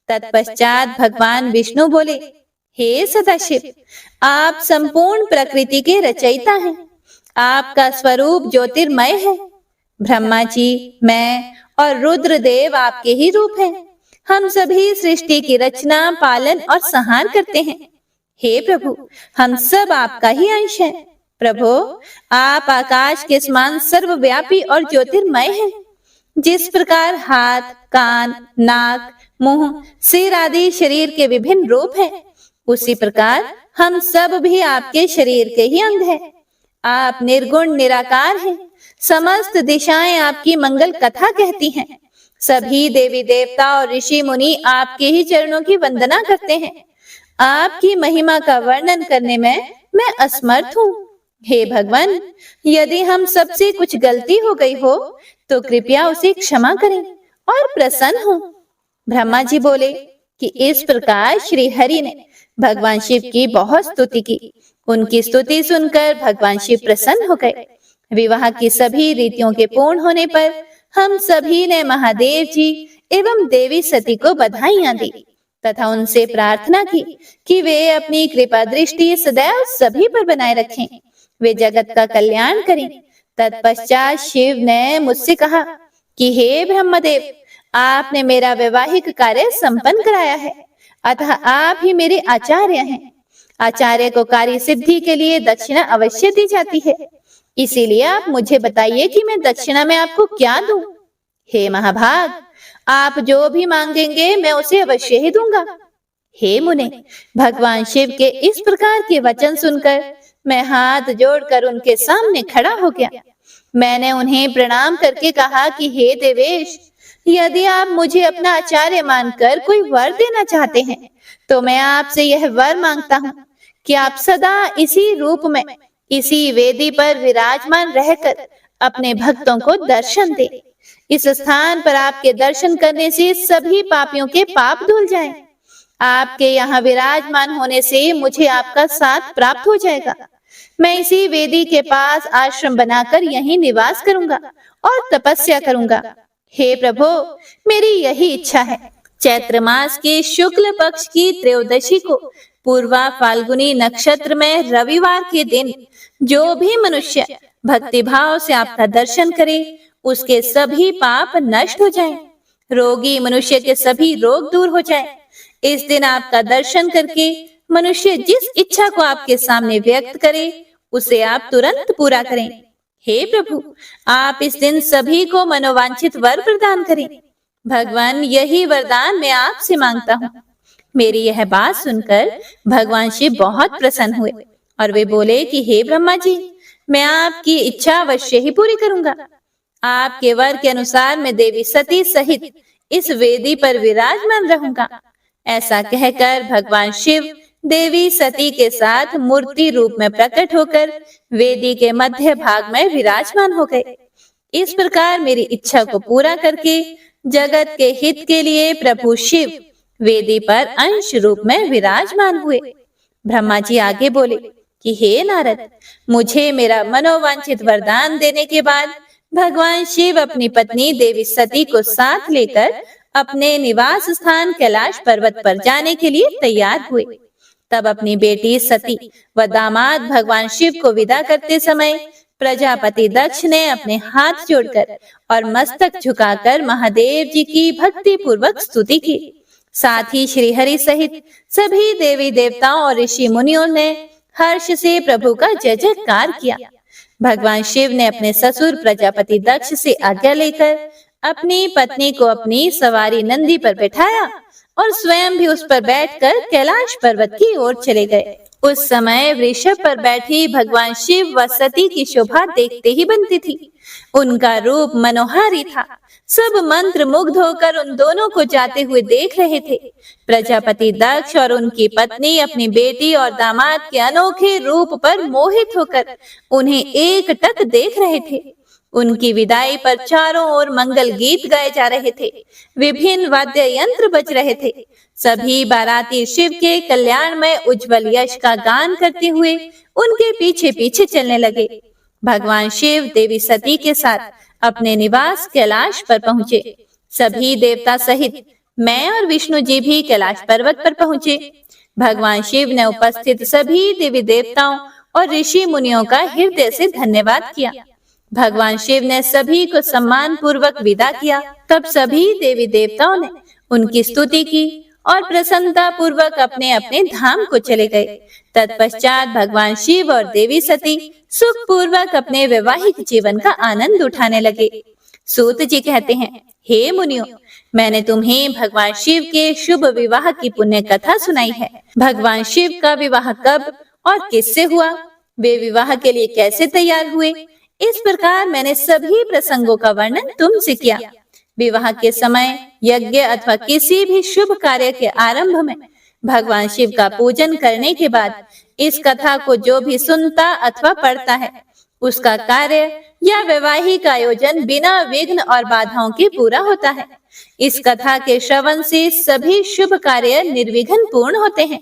तत्पश्चात भगवान विष्णु बोले, हे सदाशिव, आप संपूर्ण प्रकृति के रचयिता हैं। आपका स्वरूप ज्योतिर्मय है। ब्रह्मा जी, मैं और रुद्रदेव आपके ही रूप हैं। हम सभी सृष्टि की रचना, पालन और संहार करते हैं। हे प्रभु, हम सब आपका ही अंश हैं। प्रभु, आप आकाश के समान सर्वव्यापी और ज्योतिर्मय हैं। जिस प्रकार हाथ, कान, नाक, मुंह, सिर आदि शरीर के विभिन्न रूप हैं, उसी प्रकार हम सब भी आपके शरीर के ही अंग हैं। आप निर्गुण निराकार हैं। समस्त दिशाएं आपकी मंगल कथा कहती हैं। सभी देवी देवता और ऋषि मुनि आपके ही चरणों की वंदना करते हैं। आपकी महिमा का वर्णन करने में मैं असमर्थ हूँ। हे भगवान, यदि हम सबसे कुछ गलती हो गई हो तो कृपया उसे क्षमा करें और प्रसन्न हो। ब्रह्मा जी बोले कि इस प्रकार श्री हरि ने भगवान शिव की बहुत स्तुति की। उनकी स्तुति सुनकर भगवान शिव प्रसन्न हो गए। विवाह की सभी रीतियों के पूर्ण होने पर हम सभी ने महादेव जी एवं देवी सती को बधाइयां दी तथा उनसे प्रार्थना की कि वे अपनी कृपा दृष्टि सदैव सभी पर बनाए रखें, वे जगत का कल्याण करें। तत्पश्चात शिव ने मुझसे कहा कि हे ब्रह्मदेव, आपने मेरा वैवाहिक कार्य संपन्न कराया है, अतः आप ही मेरे आचार्य हैं। आचार्य को कार्य सिद्धि के लिए दक्षिणा अवश्य दी जाती है, इसीलिए आप मुझे बताइए कि मैं दक्षिणा में आपको क्या दूं। हे महाभाग, आप जो भी मांगेंगे मैं उसे अवश्य ही दूंगा। हे मुने, भगवान शिव के इस प्रकार के वचन सुनकर मैं हाथ जोड़कर उनके सामने खड़ा हो गया। मैंने उन्हें प्रणाम करके कहा कि हे देवेश, यदि आप मुझे अपना आचार्य मानकर कोई वर देना चाहते हैं तो मैं आपसे यह वर मांगता हूँ कि आप सदा इसी रूप में इसी वेदी पर विराजमान रहकर अपने भक्तों को दर्शन दें। इस स्थान पर आपके दर्शन करने से सभी पापियों के पाप धुल जाएं। आपके यहाँ विराजमान होने से मुझे आपका साथ प्राप्त हो जाएगा। मैं इसी वेदी के पास आश्रम बनाकर यहीं निवास करूंगा और तपस्या करूंगा। हे प्रभु, मेरी यही इच्छा है। चैत्र मास के शुक्ल पक्ष की त्रयोदशी को पूर्वा फाल्गुनी नक्षत्र में रविवार के दिन जो भी मनुष्य भक्ति भाव से आपका दर्शन करे उसके सभी पाप नष्ट हो जाएं, रोगी मनुष्य के सभी रोग दूर हो जाएं। इस दिन आपका दर्शन करके मनुष्य जिस इच्छा को आपके सामने व्यक्त करे उसे आप तुरंत पूरा करें। हे प्रभु, आप इस दिन सभी को मनोवांछित वर प्रदान करें। भगवान, यही वरदान मैं आपसे मांगता हूँ। मेरी यह बात सुनकर भगवान शिव बहुत प्रसन्न हुए और वे बोले कि हे ब्रह्मा जी, मैं आपकी इच्छा अवश्य ही पूरी करूंगा। आपके वर के अनुसार मैं देवी सती सहित इस वेदी पर विराजमान रहूंगा। ऐसा कहकर भगवान शिव देवी सती के साथ मूर्ति रूप में प्रकट होकर वेदी के मध्य भाग में विराजमान हो गए। इस प्रकार मेरी इच्छा को पूरा करके जगत के हित के लिए प्रभु शिव वेदी पर अंश रूप में विराजमान हुए। ब्रह्मा जी आगे बोले कि हे नारद, मुझे मेरा मनोवांछित वरदान देने के बाद भगवान शिव अपनी पत्नी देवी सती को साथ लेकर अपने निवास स्थान कैलाश पर्वत पर जाने के लिए तैयार हुए। तब अपनी बेटी सती व दामाद भगवान शिव को विदा करते समय प्रजापति दक्ष ने अपने हाथ जोड़कर और मस्तक झुकाकर महादेव जी की भक्ति पूर्वक स्तुति की। साथ ही श्री हरि सहित सभी देवी देवताओं और ऋषि मुनियों ने हर्ष से प्रभु का जय जयकार किया। भगवान शिव ने अपने ससुर प्रजापति दक्ष से आज्ञा लेकर अपनी पत्नी को अपनी सवारी नंदी पर बैठाया और स्वयं भी उस पर बैठकर कैलाश पर्वत की ओर चले गए। उस समय वृषभ पर बैठी भगवान शिव व सती की शोभा देखते ही बनती थी। उनका रूप मनोहारी था। सब मंत्र मुग्ध होकर उन दोनों को जाते हुए देख रहे थे। प्रजापति दक्ष और उनकी पत्नी अपनी बेटी और दामाद के अनोखे रूप पर मोहित होकर उन्हें एकटक देख रहे थे। उनकी विदाई पर चारों ओर मंगल गीत गाए जा रहे थे। विभिन्न वाद्य यंत्र बज रहे थे। सभी बाराती शिव के कल्याण में उज्जवल यश का गान करते हुए उनके पीछे पीछे चलने लगे। भगवान शिव देवी सती के साथ अपने निवास कैलाश पर पहुँचे। सभी देवता सहित मैं और विष्णु जी भी कैलाश पर्वत पर पहुँचे। भगवान शिव ने उपस्थित सभी देवी देवताओं और ऋषि मुनियों का हृदय से धन्यवाद किया। भगवान शिव ने सभी को सम्मान पूर्वक विदा किया। तब सभी देवी देवताओं ने उनकी स्तुति की और प्रसन्नता पूर्वक अपने अपने धाम को चले गए। तत्पश्चात भगवान शिव और देवी सती सुख पूर्वक अपने वैवाहिक जीवन का आनंद उठाने लगे। सूत जी कहते हैं, हे मुनियों, मैंने तुम्हें भगवान शिव के शुभ विवाह की पुण्य कथा सुनाई है। भगवान शिव का विवाह कब और किससे हुआ, वे विवाह के लिए कैसे तैयार हुए, इस प्रकार मैंने सभी प्रसंगों का वर्णन तुमसे किया। विवाह के समय, यज्ञ अथवा किसी भी शुभ कार्य के आरंभ में भगवान शिव का पूजन करने के बाद इस कथा को जो भी सुनता अथवा पढ़ता है, उसका कार्य या वैवाहिक आयोजन बिना विघ्न और बाधाओं के पूरा होता है। इस कथा के श्रवण से सभी शुभ कार्य निर्विघ्न पूर्ण होते हैं।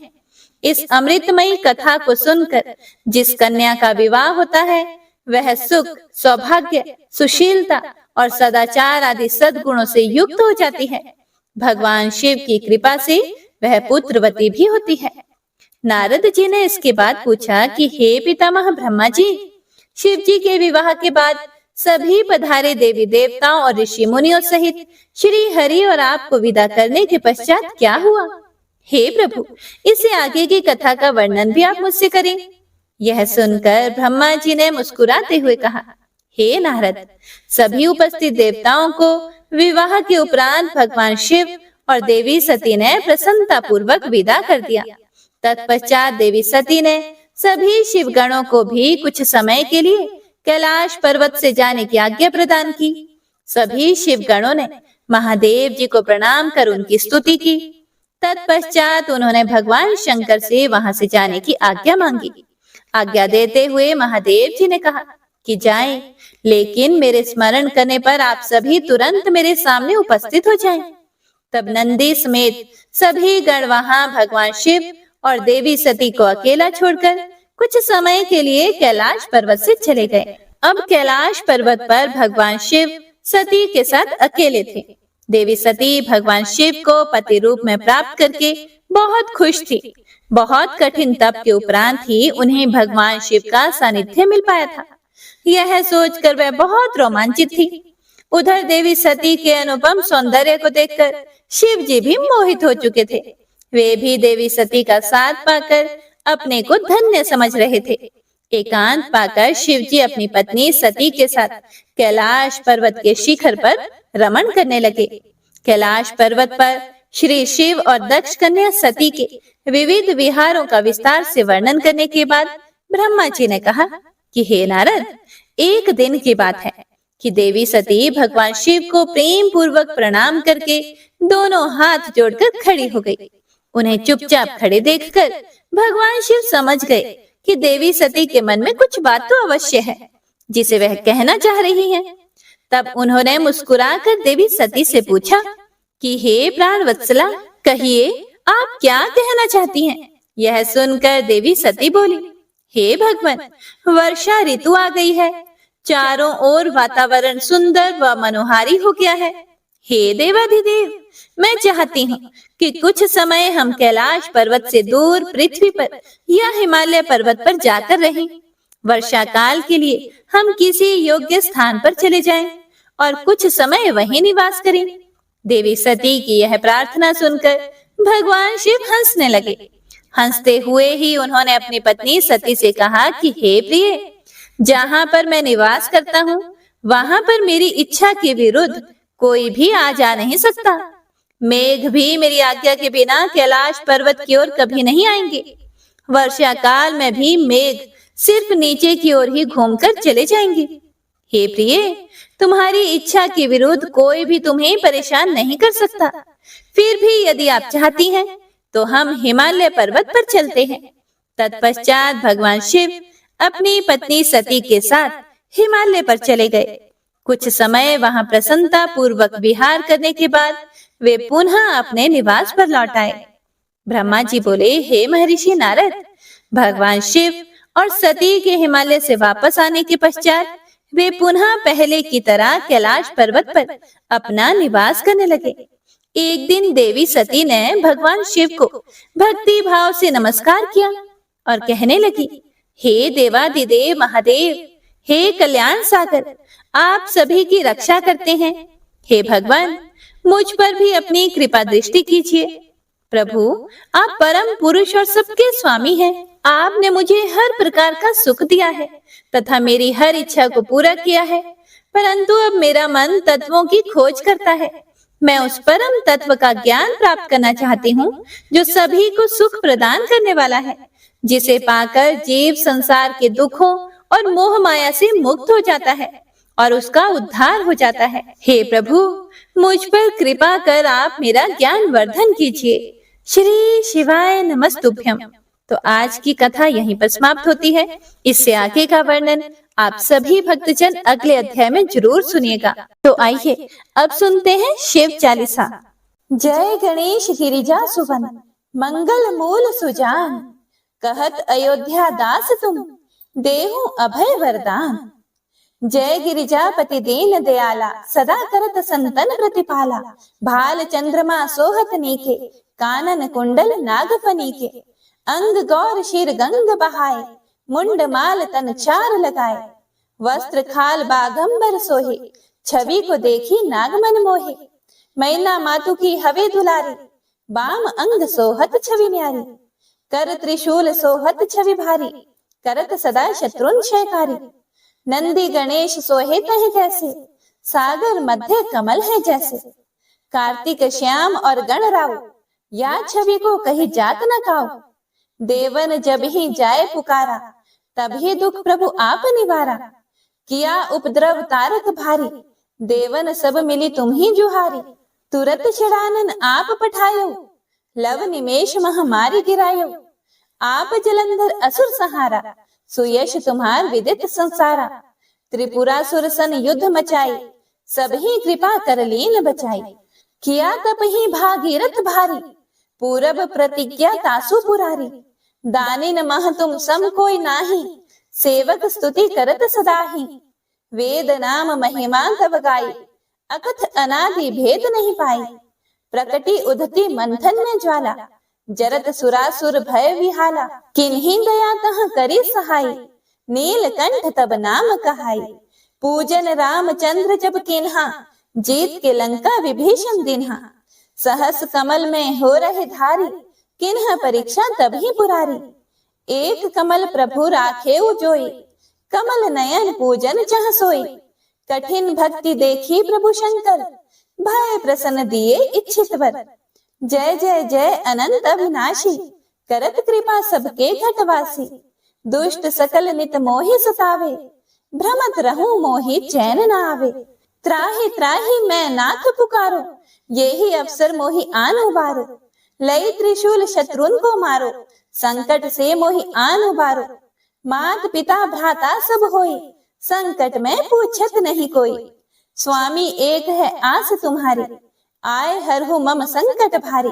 इस अमृतमयी कथा को सुनकर जिस कन्या का विवाह होता है, वह सुख, सौभाग्य, सुशीलता और सदाचार आदि सद्गुणों से युक्त हो जाती है। भगवान शिव की कृपा से वह पुत्रवती भी होती है। नारद जी ने इसके बाद पूछा कि हे पितामह ब्रह्मा जी, शिव जी के विवाह के बाद सभी पधारे देवी देवताओं और ऋषि मुनियों सहित श्री हरि और आपको विदा करने के पश्चात क्या हुआ? हे प्रभु, इससे आगे की कथा का वर्णन भी आप मुझसे करें। यह सुनकर ब्रह्मा जी ने मुस्कुराते हुए कहा, हे नारद, सभी उपस्थित देवताओं को विवाह के उपरांत भगवान शिव और देवी सती ने प्रसन्नता पूर्वक विदा कर दिया। तत्पश्चात देवी सती ने सभी शिवगणों को भी कुछ समय के लिए कैलाश पर्वत से जाने की आज्ञा प्रदान की। सभी शिवगणों ने महादेव जी को प्रणाम कर उनकी स्तुति की। तत्पश्चात उन्होंने भगवान शंकर से वहां से जाने की आज्ञा मांगी। आज्ञा देते हुए महादेव जी ने कहा कि जाएं, लेकिन मेरे स्मरण करने पर आप सभी तुरंत मेरे सामने उपस्थित हो जाएं। तब नंदी समेत सभी गण वहां भगवान शिव और देवी सती को अकेला छोड़कर कुछ समय के लिए कैलाश पर्वत से चले गए। अब कैलाश पर्वत पर भगवान शिव सती के साथ अकेले थे। देवी सती भगवान शिव को पति रूप में प्राप्त करके बहुत खुश थी। बहुत कठिन तप के उपरांत ही उन्हें भगवान शिव का सानिध्य मिल पाया था। यह सोचकर वह बहुत रोमांचित थी। उधर देवी सती के अनुपम सौंदर्य को देखकर शिव जी भी मोहित हो चुके थे। वे भी देवी सती का साथ पाकर अपने को धन्य समझ रहे थे। एकांत पाकर शिव जी अपनी पत्नी सती के साथ कैलाश पर्वत के शिखर पर रमण करने लगे। कैलाश पर्वत पर श्री शिव और दक्ष कन्या सती के विविध विहारों का विस्तार से वर्णन करने के बाद ब्रह्मा जी ने कहा कि हे नारद, एक दिन की बात है कि देवी सती भगवान शिव को प्रेम पूर्वक प्रणाम करके दोनों हाथ जोड़कर खड़ी हो गई। उन्हें चुपचाप खड़े देखकर भगवान शिव समझ गए कि देवी सती के मन में कुछ बात तो अवश्य है जिसे वह कहना चाह रही हैं। तब उन्होंने मुस्कुराकर देवी सती से पूछा कि हे प्राण वत्सला, कहिए आप क्या कहना चाहती हैं? यह सुनकर देवी सती बोली, हे भगवान, वर्षा ऋतु आ गई है। चारों ओर वातावरण सुंदर व मनोहारी हो गया है। हे देवाधिदेव, मैं चाहती हूँ कि कुछ समय हम कैलाश पर्वत से दूर पृथ्वी पर या हिमालय पर्वत पर जाकर रहें। वर्षा काल के लिए हम किसी योग्य स्थान पर चले जाएं और कुछ समय वहीं निवास करें। देवी सती की यह प्रार्थना सुनकर भगवान शिव हंसने लगे। हंसते हुए ही उन्होंने अपनी पत्नी सती से कहा कि हे प्रिय, जहाँ पर मैं निवास करता हूँ वहां पर मेरी इच्छा के विरुद्ध कोई भी आ जा नहीं सकता। मेघ भी मेरी आज्ञा के बिना कैलाश पर्वत की ओर कभी नहीं आएंगे। वर्षा काल में भी मेघ सिर्फ नीचे की ओर ही घूमकर चले जाएंगे। हे प्रिय, तुम्हारी इच्छा के विरुद्ध कोई भी तुम्हें परेशान नहीं कर सकता। फिर भी यदि आप चाहती हैं तो हम हिमालय पर्वत पर चलते हैं। तत्पश्चात भगवान शिव अपनी पत्नी सती के साथ हिमालय पर चले गए। कुछ समय वहां प्रसन्नता पूर्वक विहार करने के बाद वे पुनः अपने निवास पर लौट आए। ब्रह्मा जी बोले, हे महर्षि नारद, भगवान शिव और सती के हिमालय से वापस आने के पश्चात वे पुनः पहले की तरह कैलाश पर्वत पर अपना निवास करने लगे। एक दिन देवी सती ने भगवान शिव को भक्ति भाव से नमस्कार किया और कहने लगी, हे देवादिदेव महादेव, हे कल्याण सागर, आप सभी की रक्षा करते हैं। हे भगवान, मुझ पर भी अपनी कृपा दृष्टि कीजिए। प्रभु, आप परम पुरुष और सबके स्वामी हैं। आपने मुझे हर प्रकार का सुख दिया है तथा मेरी हर इच्छा को पूरा किया है, परंतु अब मेरा मन तत्वों की खोज करता है। मैं उस परम तत्व का ज्ञान प्राप्त करना चाहती हूँ जो सभी को सुख प्रदान करने वाला है, जिसे पाकर जीव संसार के दुखों और मोह माया से मुक्त हो जाता है और उसका उद्धार हो जाता है। हे प्रभु, मुझ पर कृपा कर आप मेरा ज्ञान वर्धन कीजिए। श्री शिवाय नमस्तुभ्यम। तो आज की कथा यहीं पर समाप्त होती है। इससे आगे का वर्णन आप सभी भक्तजन अगले अध्याय में जरूर सुनिएगा। तो आइए अब सुनते हैं शिव चालीसा। जय गणेश गिरिजा सुवन, मंगल मूल सुजान, कहत अयोध्या दास तुम, देहु अभय वरदान। जय गिरिजापति दीन दयाला, सदा करत संतन प्रतिपाला। भाल चंद्रमा सोहत नीके, कानन कुंडल नागफनी के। अंग गौर शीर गंग बहाए, मुंड माल तन चार लगाए। वस्त्र खाल बागंबर सोहे, छवि को देखी नागमन मोहे। मैना मातु की हवे दुलारी, बाम अंग सोहत छवि न्यारी। कर त्रिशूल सोहत छवि भारी, करत सदा शत्रुन क्षयकारी। नंदी गणेश सोहे तह कैसे, सागर मध्य कमल है जैसे। कार्तिक श्याम और गणराव, या छवि को कही जात न काऊ। देवन जब ही जाए पुकारा, तभी दुख प्रभु आप निवारा। किया उपद्रव तारक भारी, देवन सब मिली तुम ही जुहारी। तुरत छिड़ानन आप पठायो, लव निमेष महामारी गिरायो। आप जलंधर असुर सहारा, सुयश तुम्हार विदित संसारा। त्रिपुरासुर सन युद्ध मचाई, सबही कृपा कर लीन बचाई। किया तप ही भागीरथ भारी, पूरब प्रतिज्ञा तासु पुरारी। दानिन मह तुम सम कोई नाही, सेवक स्तुति करत सदाही। वेद नाम महिमा तब गाई, अकथ अनादि भेद नहीं पाई। प्रकटी उधती मंथन में ज्वाला, जरत सुरासुर भय विहाला। किन्हीं दया तह करी सहाई, नीलकंठ तब नाम कहाई। पूजन रामचंद्र जब किन्हा, जीत के लंका विभीषण दिन्हा। सहस कमल में हो रहे धारी, किन्ह परीक्षा तभी पुरारी। एक कमल प्रभु राखे जोई, कमल नयन पूजन चह सोई। कठिन भक्ति देखी प्रभु शंकर, भय प्रसन्न दिए इच्छित वर। जय जय जय अनंत अविनाशी, करत कृपा सबके घटवासी। दुष्ट सकल नित मोहि सतावे, भ्रमत रहूं मोहि चैन न आवे। त्राहि त्राहि मैं नाथ पुकारो, यही अवसर मोहि आन उबारो। लई त्रिशूल शत्रुन को मारो, संकट से मोहि आन उबारो। मात पिता भ्राता सब होई, संकट में पूछत नहीं कोई। स्वामी एक है आस तुम्हारी, आए हरहु मम संकट भारी।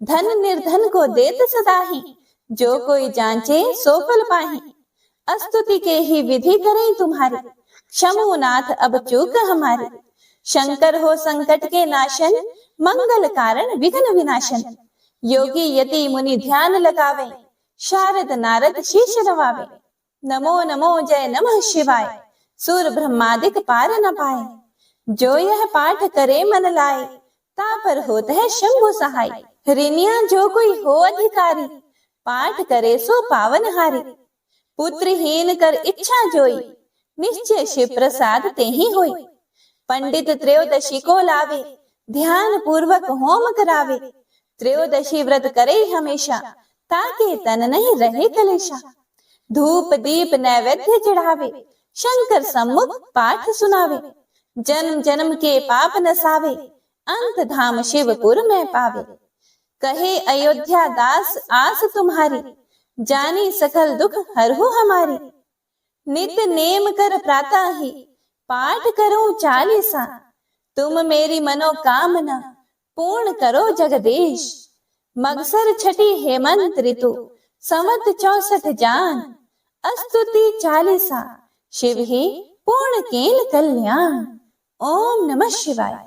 धन निर्धन को देत सदाही, जो कोई जांचे सो फल पाही। स्तुति के ही विधि करें तुम्हारी, क्षमो नाथ अब चूक हमारी। शंकर हो संकट के नाशन, मंगल कारण विघ्न विनाशन। योगी यति मुनि ध्यान लगावे, शारद नारद शीश नवावे। नमो नमो जय नमः शिवाय, सुर ब्रह्मादिक पार न पाए। जो यह पाठ करे मन लाए, तापर होत है शंभु सहाय। ऋणिया जो कोई हो अधिकारी, पाठ करे सो पावन हारी। पुत्रहीन कर इच्छा जोई, निश्चय शिव प्रसाद ते ही होई। पंडित त्रयोदशी को लावे, ध्यान पूर्वक होम करावे। त्रयोदशी व्रत करे हमेशा, ताके तन नहीं रहे कलेशा। धूप दीप नैवेद्य चढ़ावे, शंकर सम्मुख पाठ सुनावे। जन्म जन्म के पाप नसावे, अंत धाम शिवपुर में पावे। कहे अयोध्या दास आस तुम्हारी, जानी सकल दुख हरहु हमारी। नित नेम कर प्रातः ही, पाठ करो चालीसा। तुम मेरी मनोकामना, पूर्ण करो जगदीश। मगसर छठी हेमंत ऋतु, संवत 64 जान। स्तुति चालीसा, शिव ही पूर्ण कील कल्याण। ओम नमः शिवाय।